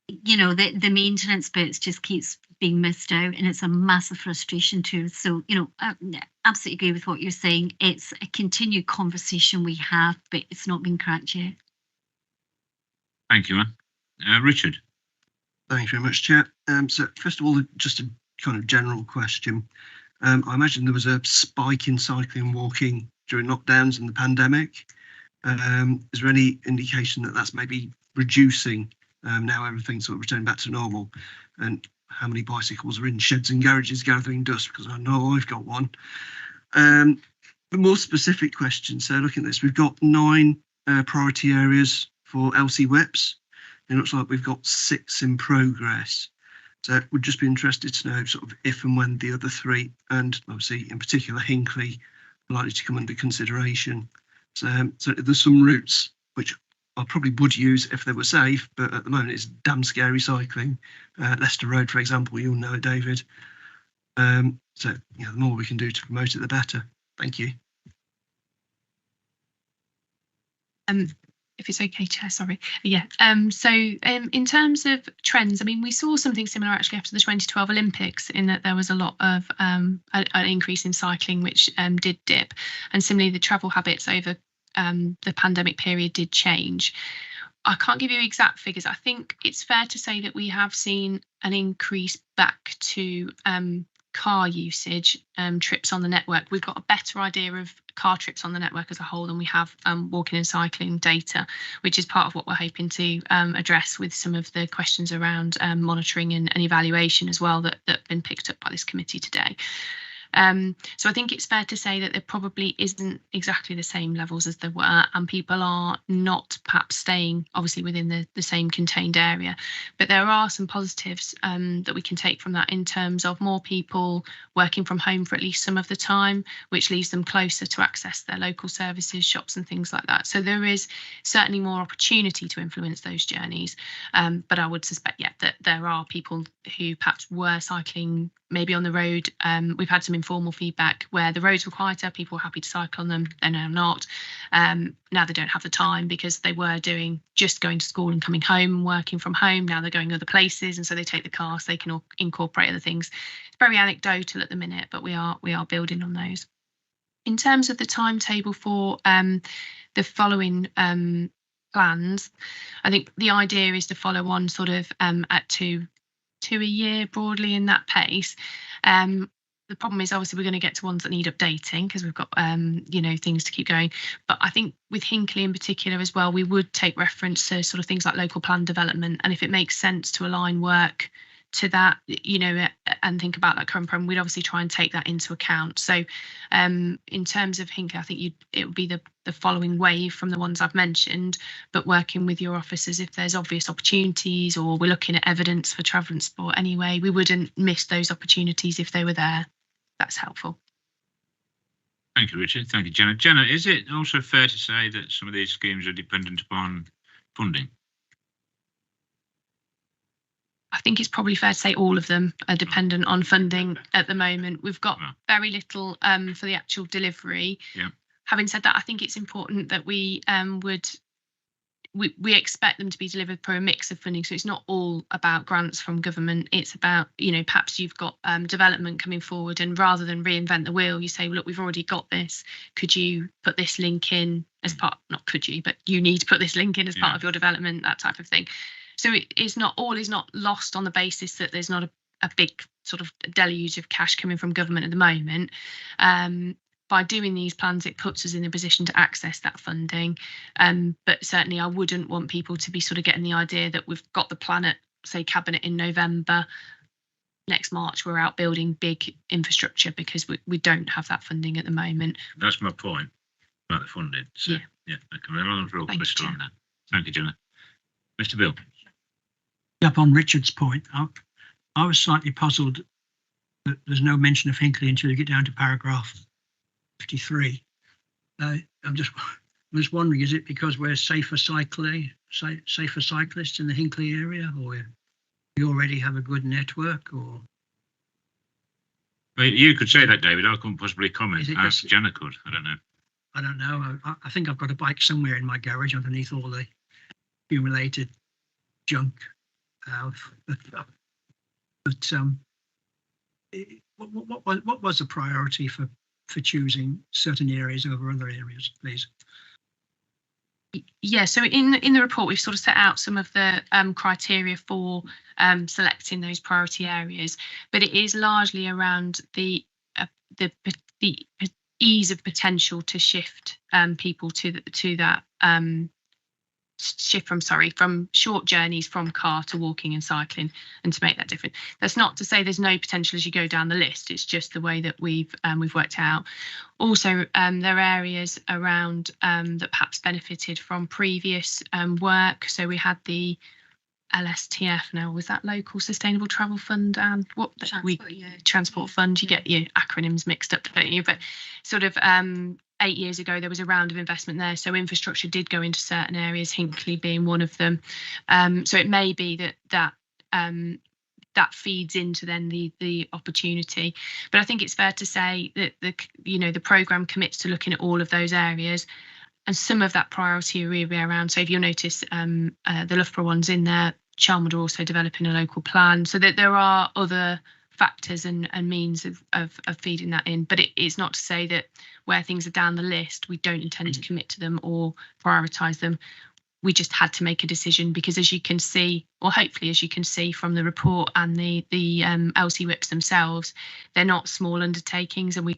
The maintenance bits just keeps being missed out, and it's a massive frustration too. So, I absolutely agree with what you're saying. It's a continued conversation we have, but it's not been cracked yet. Thank you, Anne. Richard. Thanks very much, Chair. So first of all, just a kind of general question. I imagine there was a spike in cycling and walking during lockdowns and the pandemic. Is there any indication that that's maybe reducing now everything's sort of returning back to normal? And how many bicycles are in sheds and garages gathering dust? Because I know I've got one. The more specific question, so looking at this, we've got 9 priority areas for LC WIPs. It looks like we've got 6 in progress. So we'd just be interested to know sort of if and when the other 3, and obviously in particular Hinckley, likely to come under consideration. So there's some routes which I probably would use if they were safe, but at the moment it's damn scary cycling. Leicester Road, for example, you'll know it, David. So the more we can do to promote it, the better. Thank you. If it's okay, Chair, sorry. Yeah. So in terms of trends, I mean, we saw something similar actually after the 2012 Olympics, in that there was a lot of an increase in cycling, which did dip, and similarly the travel habits over the pandemic period did change. I can't give you exact figures. I think it's fair to say that we have seen an increase back to car usage, trips on the network. We've got a better idea of car trips on the network as a whole than we have walking and cycling data, which is part of what we're hoping to address with some of the questions around monitoring and evaluation as well that have been picked up by this committee today. So I think it's fair to say that there probably isn't exactly the same levels as there were, and people are not perhaps staying obviously within the same contained area. But there are some positives that we can take from that, in terms of more people working from home for at least some of the time, which leaves them closer to access their local services, shops and things like that. So there is certainly more opportunity to influence those journeys. But I would suspect, that there are people who perhaps were cycling maybe on the road. We've had some informal feedback where the roads were quieter, people were happy to cycle on them, they're now not. Now they don't have the time because they were just going to school and coming home and working from home. Now they're going other places, and so they take the car so they can incorporate other things. It's very anecdotal at the minute, but we are building on those. In terms of the timetable for the following plans, I think the idea is to follow on sort of at two a year broadly in that pace. The problem is obviously we're going to get to ones that need updating because we've got things to keep going. But I think with Hinckley in particular as well, we would take reference to sort of things like local plan development, and if it makes sense to align work to that, and think about that current program, we'd obviously try and take that into account. So in terms of Hinckley, I think it would be the following wave from the ones I've mentioned, but working with your officers if there's obvious opportunities, or we're looking at evidence for travel and sport anyway, we wouldn't miss those opportunities if they were there. That's helpful. Thank you, Richard. Thank you, Jenna. Jenna, is it also fair to say that some of these schemes are dependent upon funding? I think it's probably fair to say all of them are dependent on funding at the moment. We've got very little for the actual delivery. Yeah. Having said that, I think it's important that we expect them to be delivered through a mix of funding. So it's not all about grants from government. It's about, perhaps you've got development coming forward, and rather than reinvent the wheel, you say, well, look, we've already got this. Could you put this link in as part, not could you, but you need to put this link in as part of your development, that type of thing. So it's not lost on the basis that there's not a big sort of deluge of cash coming from government at the moment. By doing these plans, it puts us in a position to access that funding. But certainly I wouldn't want people to be sort of getting the idea that we've got the plan at, say, Cabinet in November. Next March, we're out building big infrastructure, because we don't have that funding at the moment. That's my point about the funding. So, yeah, okay, we're real crystal on that. Thank you, Jenna. Mr. Bill. Up on Richard's point, I was slightly puzzled that there's no mention of Hinckley until you get down to paragraph 53. I'm just wondering, is it because we're safer cyclists in the Hinckley area, or you already have a good network, or? Well, you could say that, David. I couldn't possibly comment. As Jenna could. I don't know. I don't know. I think I've got a bike somewhere in my garage underneath all the accumulated junk. What was the priority for choosing certain areas over other areas, please? Yeah, so in the report, we've sort of set out some of the criteria for selecting those priority areas, but it is largely around the ease of potential to shift people to that shift from short journeys from car to walking and cycling, and to make that different. That's not to say there's no potential as you go down the list. It's just the way that we've worked out. Also, there are areas around that perhaps benefited from previous work. So we had the LSTF now. Was that Local Sustainable Travel Fund? And what Transport Fund? You get your acronyms mixed up, don't you? But sort of 8 years ago, there was a round of investment there. So infrastructure did go into certain areas, Hinckley being one of them. So it may be that feeds into then the opportunity. But I think it's fair to say that the programme commits to looking at all of those areas. And some of that priority will be around, so if you'll notice, the Loughborough one's in there, Chelmsford are also developing a local plan, so that there are other factors and means of feeding that in. But it's not to say that where things are down the list, we don't intend to commit to them or prioritise them. We just had to make a decision because, as you can see, or hopefully as you can see from the report and the LC whips themselves, they're not small undertakings, and we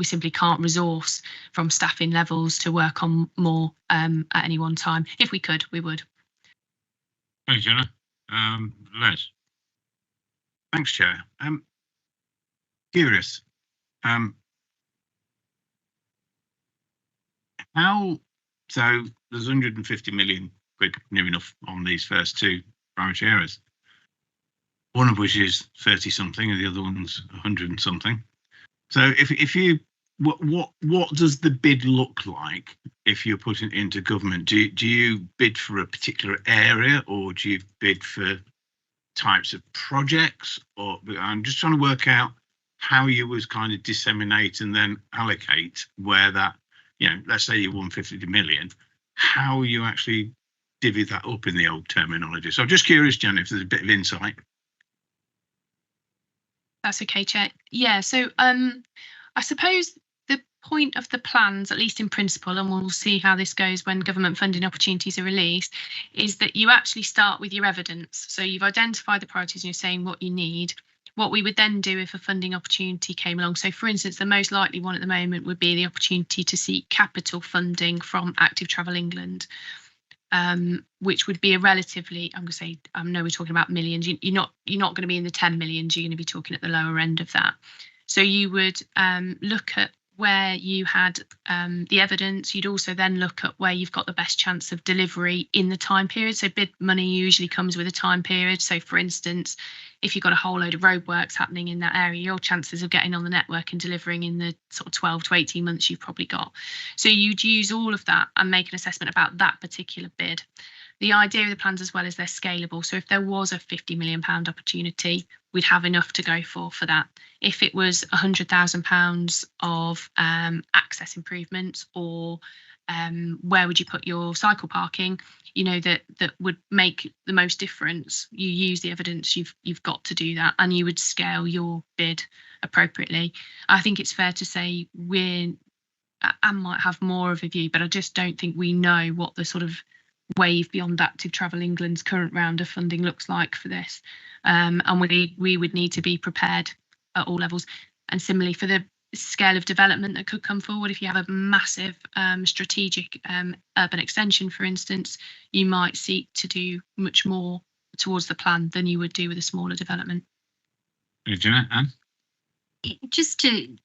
simply can't resource from staffing levels to work on more at any one time. If we could, we would. Thanks, Jenna. Les. Thanks, Chair. Curious. So there's 150 million quid, near enough, on these first two priority areas. One of which is 30 something, and the other one's 100 and something. So what does the bid look like if you're putting it into government? Do you bid for a particular area, or do you bid for types of projects? Or I'm just trying to work out how you was kind of disseminate and then allocate where that, let's say you won 50 million, how you actually divvy that up in the old terminology. So I'm just curious, Jen, if there's a bit of insight. That's okay, Chair. Yeah, so I suppose the point of the plans, at least in principle, and we'll see how this goes when government funding opportunities are released, is that you actually start with your evidence. So you've identified the priorities and you're saying what you need. What we would then do if a funding opportunity came along. So, for instance, the most likely one at the moment would be the opportunity to seek capital funding from Active Travel England, which would be a relatively, I'm going to say, I know we're talking about millions. You're not going to be in the 10 millions. You're going to be talking at the lower end of that. So you would look at where you had the evidence. You'd also then look at where you've got the best chance of delivery in the time period. So bid money usually comes with a time period. So, for instance, if you've got a whole load of roadworks happening in that area, your chances of getting on the network and delivering in the sort of 12 to 18 months you've probably got. So you'd use all of that and make an assessment about that particular bid. The idea of the plans as well is they're scalable. So if there was a £50 million opportunity, we'd have enough to go for that. If it was £100,000 of access improvements, or where would you put your cycle parking, that would make the most difference, you use the evidence you've got to do that, and you would scale your bid appropriately. I think it's fair to say Anne might have more of a view, but I just don't think we know what the sort of wave beyond Active Travel England's current round of funding looks like for this. And we would need to be prepared at all levels. And similarly, for the scale of development that could come forward, if you have a massive strategic urban extension, for instance, you might seek to do much more towards the plan than you would do with a smaller development. Jeanette, Anne? Just to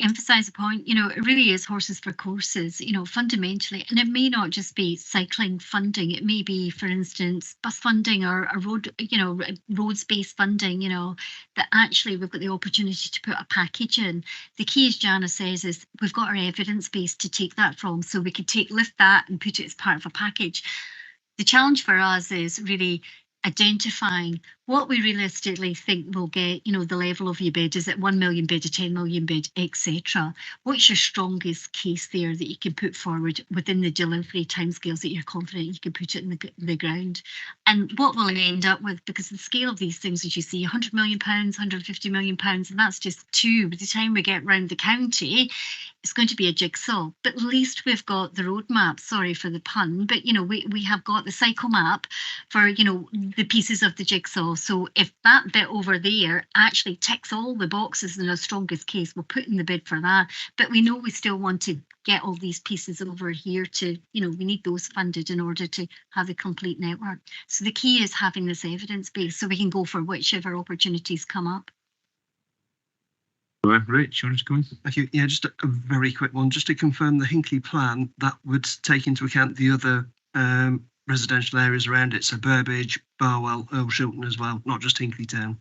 emphasize a point, it really is horses for courses, fundamentally, and it may not just be cycling funding. It may be, for instance, bus funding or a road, roads-based funding, that actually we've got the opportunity to put a package in. The key, as Jana says, is we've got our evidence base to take that from, so we could lift that and put it as part of a package. The challenge for us is really identifying what we realistically think will get, the level of your bid. Is it 1 million bid, a 10 million bid, etc.? What's your strongest case there that you can put forward within the delivery timescales that you're confident you can put it in the ground? And what will it end up with? Because the scale of these things, as you see, £100 million, £150 million, and that's just two. By the time we get round the county, it's going to be a jigsaw. But at least we've got the roadmap. Sorry for the pun, but we have got the cycle map for the pieces of the jigsaw. So if that bit over there actually ticks all the boxes in our strongest case, we'll put in the bid for that. But we know we still want to get all these pieces over here to, we need those funded in order to have a complete network. So the key is having this evidence base so we can go for whichever opportunities come up. Rich, you want to come in? Thank you. Yeah, just a very quick one. Just to confirm the Hinckley plan, that would take into account the other residential areas around it. So Burbage, Barwell, Earl Shilton as well, not just Hinkley Town.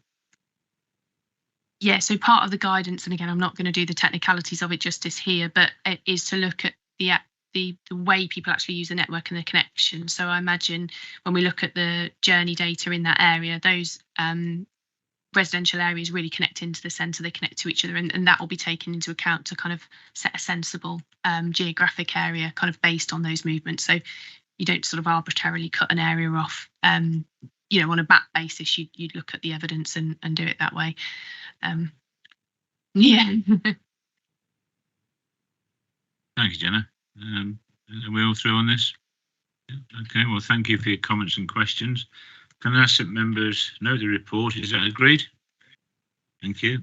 Yeah, so part of the guidance, and again, I'm not going to do the technicalities of it justice here, but it is to look at the way people actually use the network and the connection. So I imagine when we look at the journey data in that area, those residential areas really connect into the centre, they connect to each other, and that will be taken into account to kind of set a sensible geographic area kind of based on those movements. So you don't sort of arbitrarily cut an area off. You know, on a map basis, you'd look at the evidence and do it that way. Yeah. Thank you, Jenna. Are we all through on this? Yeah, okay, well, thank you for your comments and questions. Can I ask that members note the report? Is that agreed? Thank you.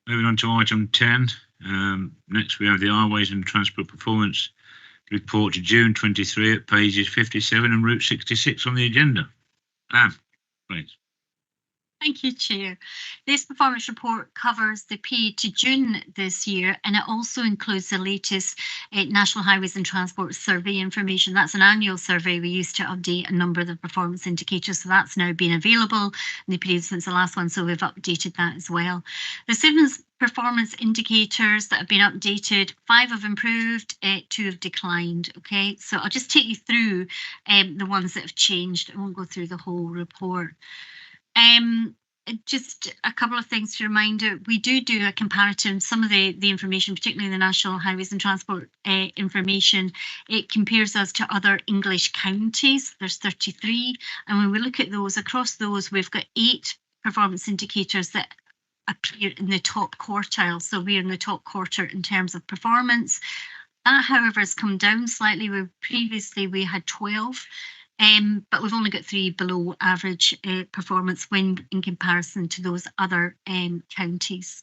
Moving on to item 10. Next, we have the Highways and Transport Performance Report to June 23 at pages 57 and Route 66 on the agenda. Anne, please. Thank you, Chair. This performance report covers the period to June this year, and it also includes the latest National Highways and Transport Survey information. That's an annual survey we used to update a number of the performance indicators, so that's now been available in the period since the last one, so we've updated that as well. The 7 performance indicators that have been updated, 5 have improved, 2 have declined. Okay, so I'll just take you through the ones that have changed. I won't go through the whole report. Just a couple of things to remind you, we do a comparative. Some of the information, particularly the National Highways and Transport information, it compares us to other English counties. There's 33, and when we look at those, across those, we've got 8 performance indicators that appear in the top quartile. So we're in the top quarter in terms of performance. That, however, has come down slightly. Previously we had 12. But we've only got 3 below average performance when in comparison to those other counties.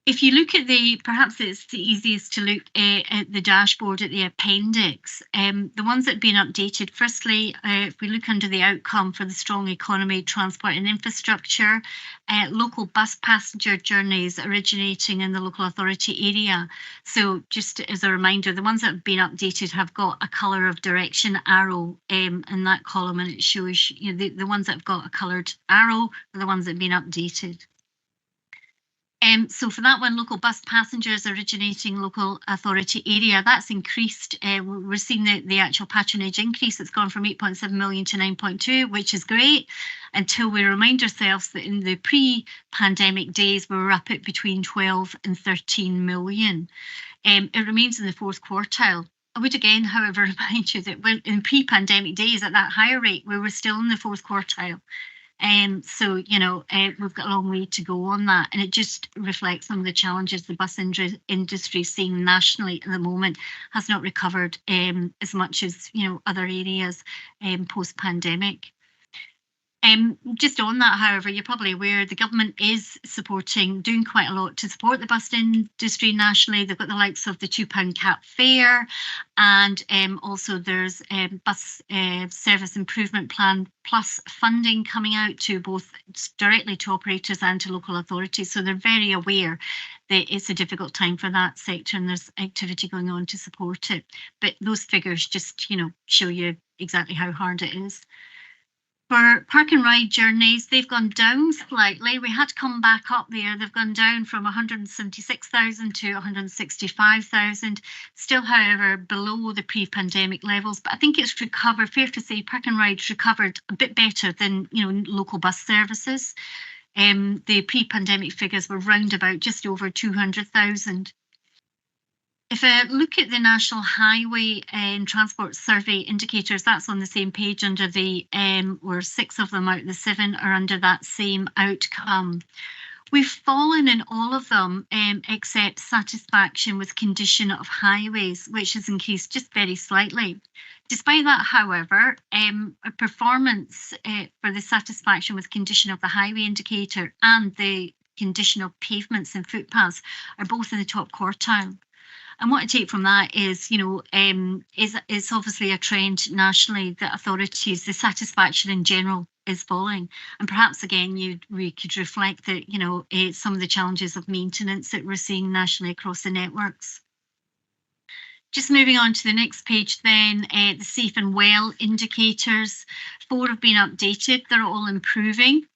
If you look at perhaps it's the easiest to look at the dashboard at the appendix. The ones that have been updated, firstly, if we look under the outcome for the strong economy, transport and infrastructure, local bus passenger journeys originating in the local authority area. So just as a reminder, the ones that have been updated have got a colour of direction arrow in that column, and it shows the ones that have got a coloured arrow are the ones that have been updated. So for that one, local bus passengers originating local authority area, that's increased. We're seeing the actual patronage increase. It's gone from 8.7 million to 9.2, which is great, until we remind ourselves that in the pre-pandemic days, we were up at between 12 and 13 million. It remains in the 4th quartile. I would again, however, remind you that in pre-pandemic days at that higher rate, we were still in the 4th quartile. So, we've got a long way to go on that. And it just reflects some of the challenges the bus industry is seeing nationally at the moment, has not recovered as much as, other areas post-pandemic. Just on that, however, you're probably aware the government is doing quite a lot to support the bus industry nationally. They've got the likes of the £2 cap fare, and also there's bus service improvement plan plus funding coming out to both directly to operators and to local authorities. So they're very aware that it's a difficult time for that sector, and there's activity going on to support it. But those figures just, show you exactly how hard it is. For park and ride journeys, they've gone down slightly. We had to come back up there. They've gone down from 176,000 to 165,000. Still, however, below the pre-pandemic levels. But I think it's recovered. Fair to say, park and ride's recovered a bit better than local bus services. The pre-pandemic figures were round about just over 200,000. If I look at the National Highway and Transport Survey indicators, that's on the same page under where 6 of them out of the 7 are under that same outcome. We've fallen in all of them except satisfaction with condition of highways, which has increased just very slightly. Despite that, however, performance for the satisfaction with condition of the highway indicator and the condition of pavements and footpaths are both in the top quartile. And what I take from that is, it's obviously a trend nationally that authorities, the satisfaction in general is falling. And perhaps, again, we could reflect that, some of the challenges of maintenance that we're seeing nationally across the networks. Just moving on to the next page then, the safe and well indicators. 4 have been updated. They're all improving.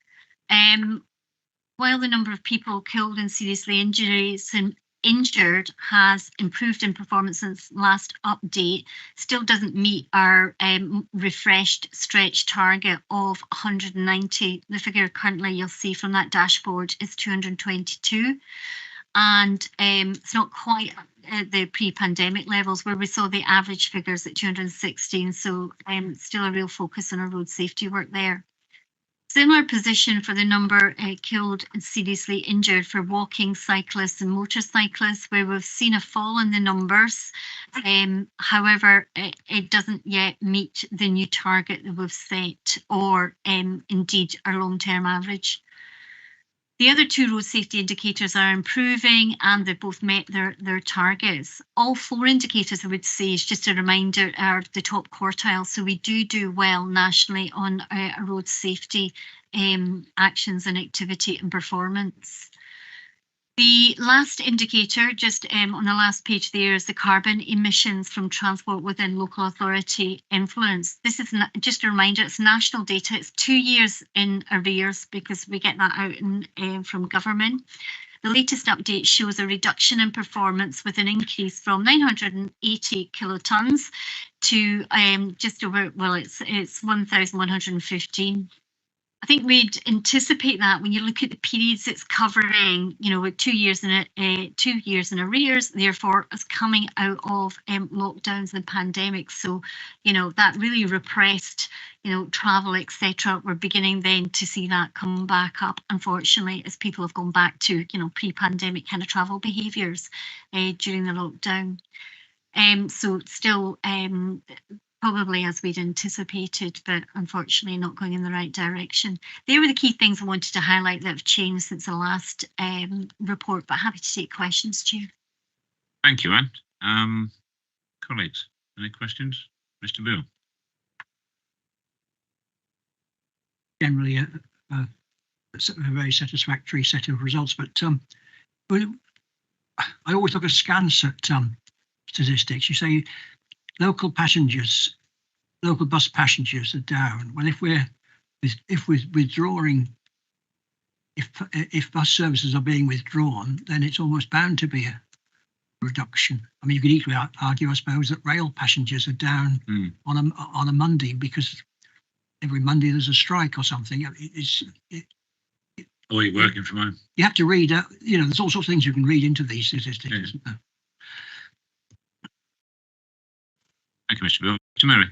While the number of people killed and seriously injured has improved in performance since last update, still doesn't meet our refreshed stretch target of 190. The figure currently you'll see from that dashboard is 222. And it's not quite at the pre-pandemic levels where we saw the average figures at 216. So still a real focus on our road safety work there. Similar position for the number killed and seriously injured for walking cyclists and motorcyclists, where we've seen a fall in the numbers. However, it doesn't yet meet the new target that we've set, or indeed our long-term average. The other 2 road safety indicators are improving and they've both met their targets. All 4 indicators, I would say, is just a reminder, are the top quartile. So we do well nationally on road safety actions and activity and performance. The last indicator, just on the last page there, is the carbon emissions from transport within local authority influence. This is just a reminder, it's national data. It's 2 years in arrears because we get that out from government. The latest update shows a reduction in performance with an increase from 980 kilotons to just over, well, it's 1,115. I think we'd anticipate that when you look at the periods it's covering, you know, with 2 years in 2 years in arrears, therefore it's coming out of lockdowns and pandemics. So, you know, that really repressed, you know, travel, etc. We're beginning then to see that come back up, unfortunately, as people have gone back to, you know, pre-pandemic kind of travel behaviours during the lockdown. So still probably as we'd anticipated, but unfortunately not going in the right direction. They were the key things I wanted to highlight that have changed since the last report, but happy to take questions, Chair. Thank you, Anne. Colleagues, any questions? Mr. Bill. Generally a very satisfactory set of results, but I always look askance at statistics. You say local bus passengers are down. Well, if we're withdrawing, if bus services are being withdrawn, then it's almost bound to be a reduction. I mean, you could equally argue, I suppose, that rail passengers are down on a Monday because every Monday there's a strike or something. Or you're working from home. You have to read, you know, there's all sorts of things you can read into these statistics, isn't there? Thank you, Mr. Bill. Mr. Murray.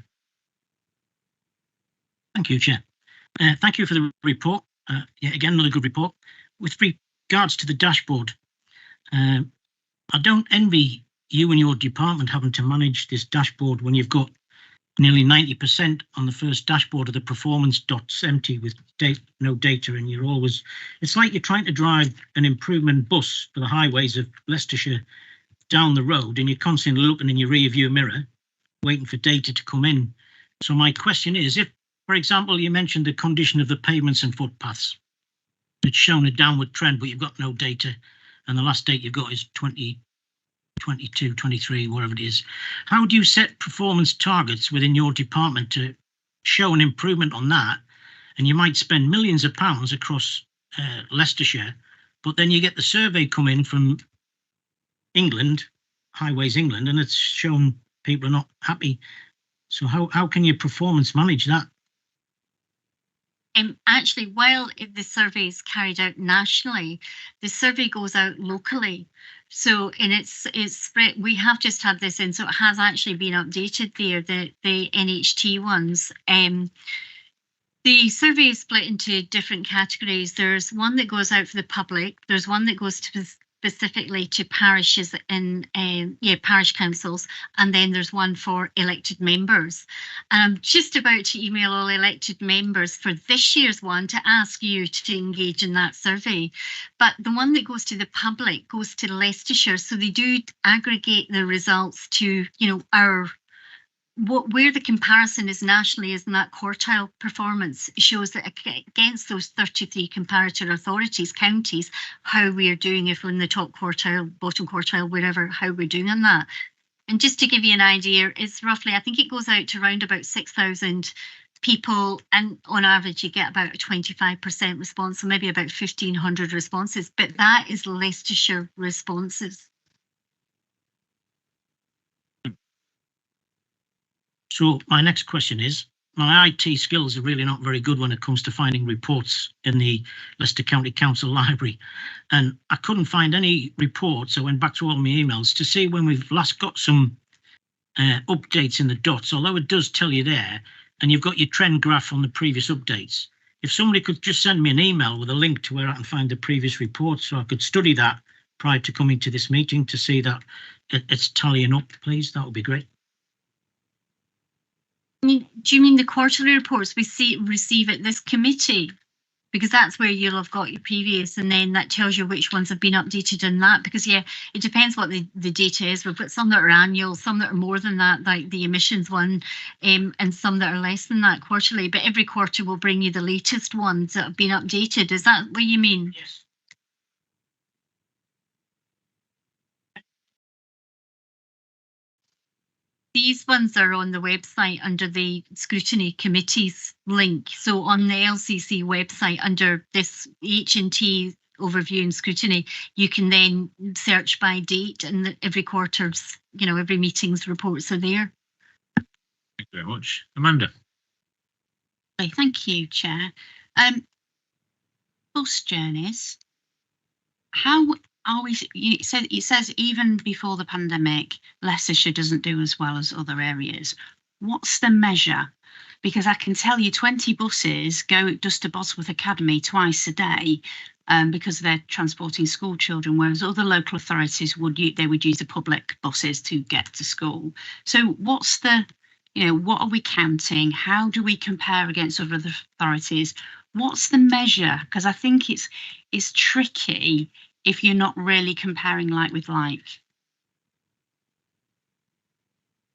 Thank you, Chair. Thank you for the report. Yet again, another good report. With regards to the dashboard, I don't envy you and your department having to manage this dashboard when you've got nearly 90% on the first dashboard of the performance dots empty with no data, and you're always, it's like you're trying to drive an improvement bus for the highways of Leicestershire down the road and you're constantly looking in your rear view mirror waiting for data to come in. So my question is, if, for example, you mentioned the condition of the pavements and footpaths, it's shown a downward trend, but you've got no data, and the last date you've got is 2022, 23, whatever it is. How do you set performance targets within your department to show an improvement on that? And you might spend millions of pounds across Leicestershire, but then you get the survey come in from England, Highways England, and it's shown people are not happy. So how can you performance manage that? Actually, while the survey is carried out nationally, the survey goes out locally. So in its spread, we have just had this in, so it has actually been updated there, the NHT ones. The survey is split into different categories. There's one that goes out for the public. There's one that goes to specifically to parishes and parish councils, and then there's one for elected members. I'm just about to email all elected members for this year's one to ask you to engage in that survey. But the one that goes to the public goes to Leicestershire, so they do aggregate the results to, you know, where the comparison is nationally is in that quartile performance. It shows that against those 33 comparator authorities, counties, how we are doing, if we're in the top quartile, bottom quartile, wherever, how we're doing on that. And just to give you an idea, it's roughly, I think it goes out to around about 6,000 people, and on average you get about a 25% response, so maybe about 1,500 responses, but that is Leicestershire responses. So my next question is, my IT skills are really not very good when it comes to finding reports in the Leicester County Council library. And I couldn't find any reports. I went back to all my emails to see when we've last got some updates in the dots, although it does tell you there, and you've got your trend graph on the previous updates. If somebody could just send me an email with a link to where I can find the previous report so I could study that prior to coming to this meeting to see that it's tallying up, please, that would be great. Do you mean the quarterly reports we receive at this committee? Because that's where you'll have got your previous, and then that tells you which ones have been updated in that. Because yeah, it depends what the data is. We've got some that are annual, some that are more than that, like the emissions one, and some that are less than that quarterly. But every quarter will bring you the latest ones that have been updated. Is that what you mean? Yes. These ones are on the website under the Scrutiny Committees link. So on the LCC website under this H&T overview and scrutiny, you can then search by date, and every quarter's, every meeting's reports are there. Thank you very much. Amanda. Okay, thank you, Chair. Bus journeys. How are we? It says even before the pandemic, Leicestershire doesn't do as well as other areas. What's the measure? Because I can tell you 20 buses go just to Bosworth Academy twice a day because they're transporting school children, whereas other local authorities would use the public buses to get to school. So what's the, what are we counting? How do we compare against other authorities? What's the measure? Because I think it's tricky if you're not really comparing like with like.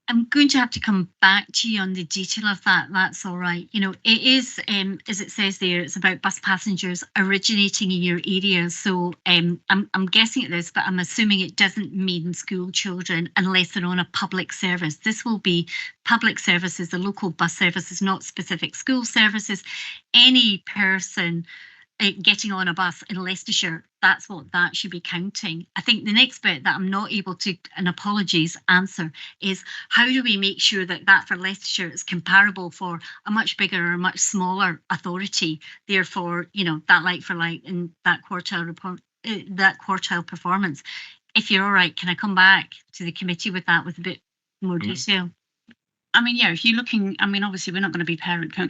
I'm going to have to come back to you on the detail of that. That's all right. It is, as it says there, it's about bus passengers originating in your area. So I'm guessing it is, but I'm assuming it doesn't mean school children unless they're on a public service. This will be public services, the local bus services, not specific school services. Any person getting on a bus in Leicestershire, that's what that should be counting. I think the next bit that I'm not able to, and apologies, answer is how do we make sure that for Leicestershire is comparable for a much bigger or much smaller authority, therefore, that like for like in that quartile report, that quartile performance. If you're all right, can I come back to the committee with that with a bit more detail? I mean, yeah, if you're looking, I mean, obviously we're not going to be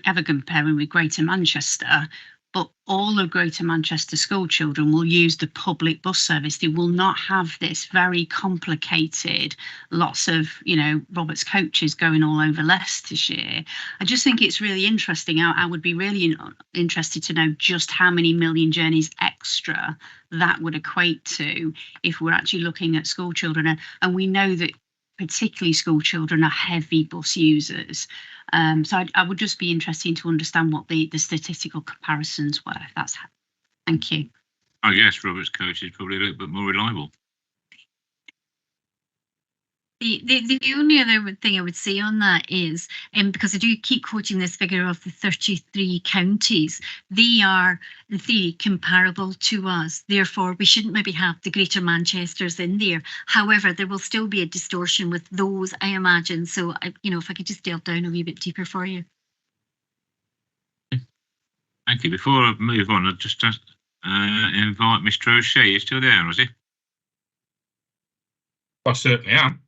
ever comparing with Greater Manchester, but all of Greater Manchester school children will use the public bus service. They will not have this very complicated, lots of, Roberts coaches going all over Leicestershire. I just think it's really interesting. I would be really interested to know just how many million journeys extra that would equate to if we're actually looking at school children. And we know that particularly school children are heavy bus users. So I would just be interested to understand what the statistical comparisons were. Thank you. I guess Robert's coach is probably a little bit more reliable. The only other thing I would say on that is, because I do keep quoting this figure of the 33 counties, they are, in theory, comparable to us. Therefore, we shouldn't maybe have the Greater Manchesters in there. However, there will still be a distortion with those, I imagine. So, if I could just delve down a wee bit deeper for you. Thank you. Before I move on, I'll just invite Mr. O'Shea. You're still there, was he? I certainly am.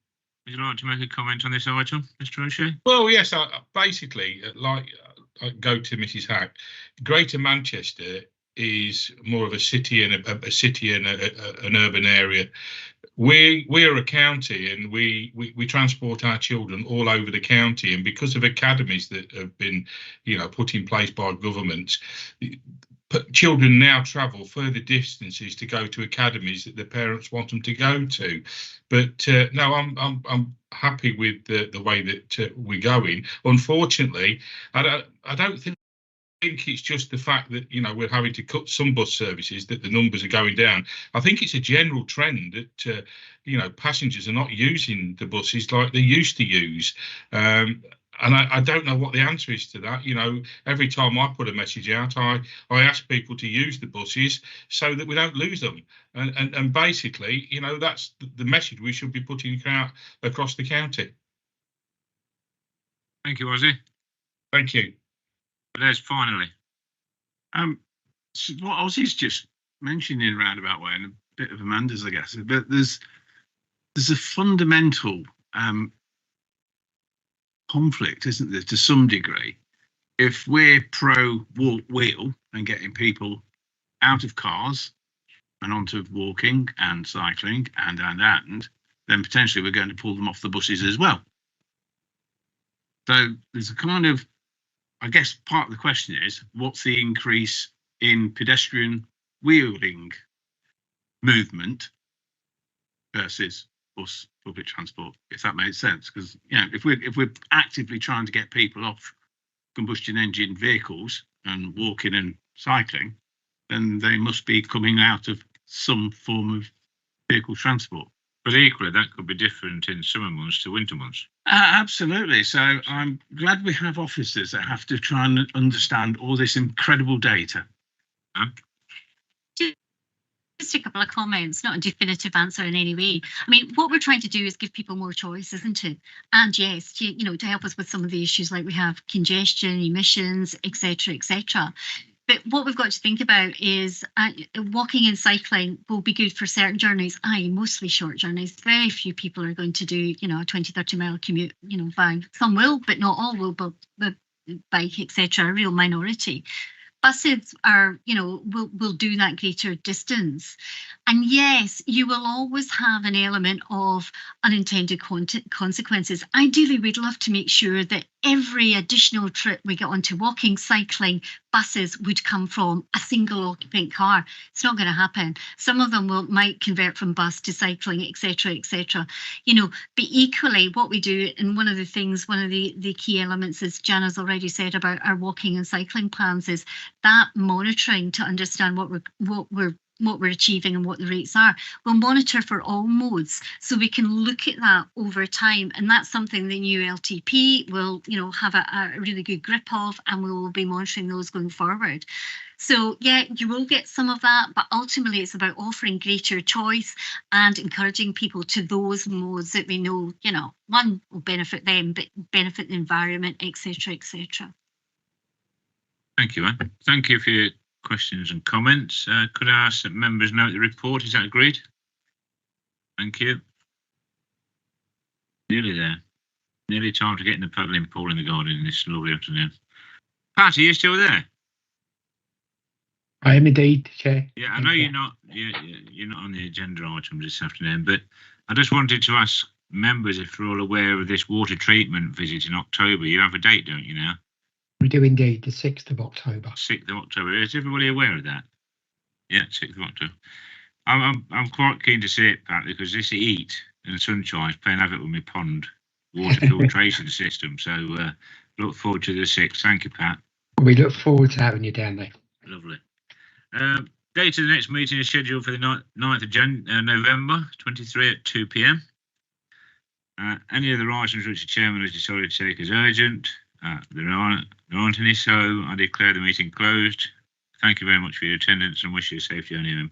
Would you like to make a comment on this item, Mr. O'Shea? Well, yes, basically, I go to Mrs. Hack. Greater Manchester is more of a city and an urban area. We're a county, and we transport our children all over the county, and because of academies that have been, put in place by government, children now travel further distances to go to academies that their parents want them to go to. But no, I'm happy with the way that we're going. Unfortunately, I don't think think it's just the fact that, you know, we're having to cut some bus services, that the numbers are going down. I think it's a general trend that, you know, passengers are not using the buses like they used to use. And I don't know what the answer is to that. You know, every time I put a message out, I ask people to use the buses so that we don't lose them. And basically, you know, that's the message we should be putting out across the county. Thank you, Ozzy. Thank you. Les, finally. So what Ozzy's just mentioned in a roundabout way, and a bit of Amanda's, I guess, but there's a fundamental conflict, isn't there, to some degree? If we're pro wheel and getting people out of cars and onto walking and cycling and then potentially we're going to pull them off the buses as well. So there's a kind of, I guess part of the question is, what's the increase in pedestrian wheeling movement versus bus public transport, if that makes sense? Because, you know, if we're actively trying to get people off combustion engine vehicles and walking and cycling, then they must be coming out of some form of vehicle transport. But equally, that could be different in summer months to winter months. Absolutely. So I'm glad we have officers that have to try and understand all this incredible data. Just a couple of comments, not a definitive answer in any way. I mean, what we're trying to do is give people more choice, isn't it? And yes, you know, to help us with some of the issues like we have congestion, emissions, etc., etc. But what we've got to think about is walking and cycling will be good for certain journeys, mostly short journeys. Very few people are going to do, you know, a 20, 30 mile commute, you know, by, some will, but not all will, but bike, etc., a real minority. Buses are, you know, will do that greater distance. And yes, you will always have an element of unintended consequences. Ideally, we'd love to make sure that every additional trip we get onto walking, cycling, buses would come from a single occupant car. It's not going to happen. Some of them might convert from bus to cycling, etc., etc. You know, but equally, what we do, and one of the key elements, as Jan has already said about our walking and cycling plans, is that monitoring to understand what we're achieving and what the rates are. We'll monitor for all modes, so we can look at that over time, and that's something the new LTP will, you know, have a really good grip of, and we will be monitoring those going forward. So yeah, you will get some of that, but ultimately it's about offering greater choice and encouraging people to those modes that we know, you know, one will benefit them, but benefit the environment, etc., etc. Thank you, Anne. Thank you for your questions and comments. Could I ask that members note the report? Is that agreed? Thank you. Nearly there. Nearly time to get in the paddling pool in the garden this lovely afternoon. Pat, are you still there? I am indeed, Chair. Yeah, I know you're not on the agenda items this afternoon, but I just wanted to ask members if you're all aware of this water treatment visit in October. You have a date, don't you, now? We do indeed, the 6th of October. 6th of October. Is everybody aware of that? Yeah, 6th of October. I'm quite keen to see it, Pat, because this heat and sunshine is playing havoc with my pond water filtration system. So look forward to the 6th. Thank you, Pat. We look forward to having you down there. Lovely. Date of the next meeting is scheduled for the 9th of November 23 at 2 p.m. Any other items which the chairman has decided to take as urgent? There aren't any, so I declare the meeting closed. Thank you very much for your attendance and wish you a safe journey home.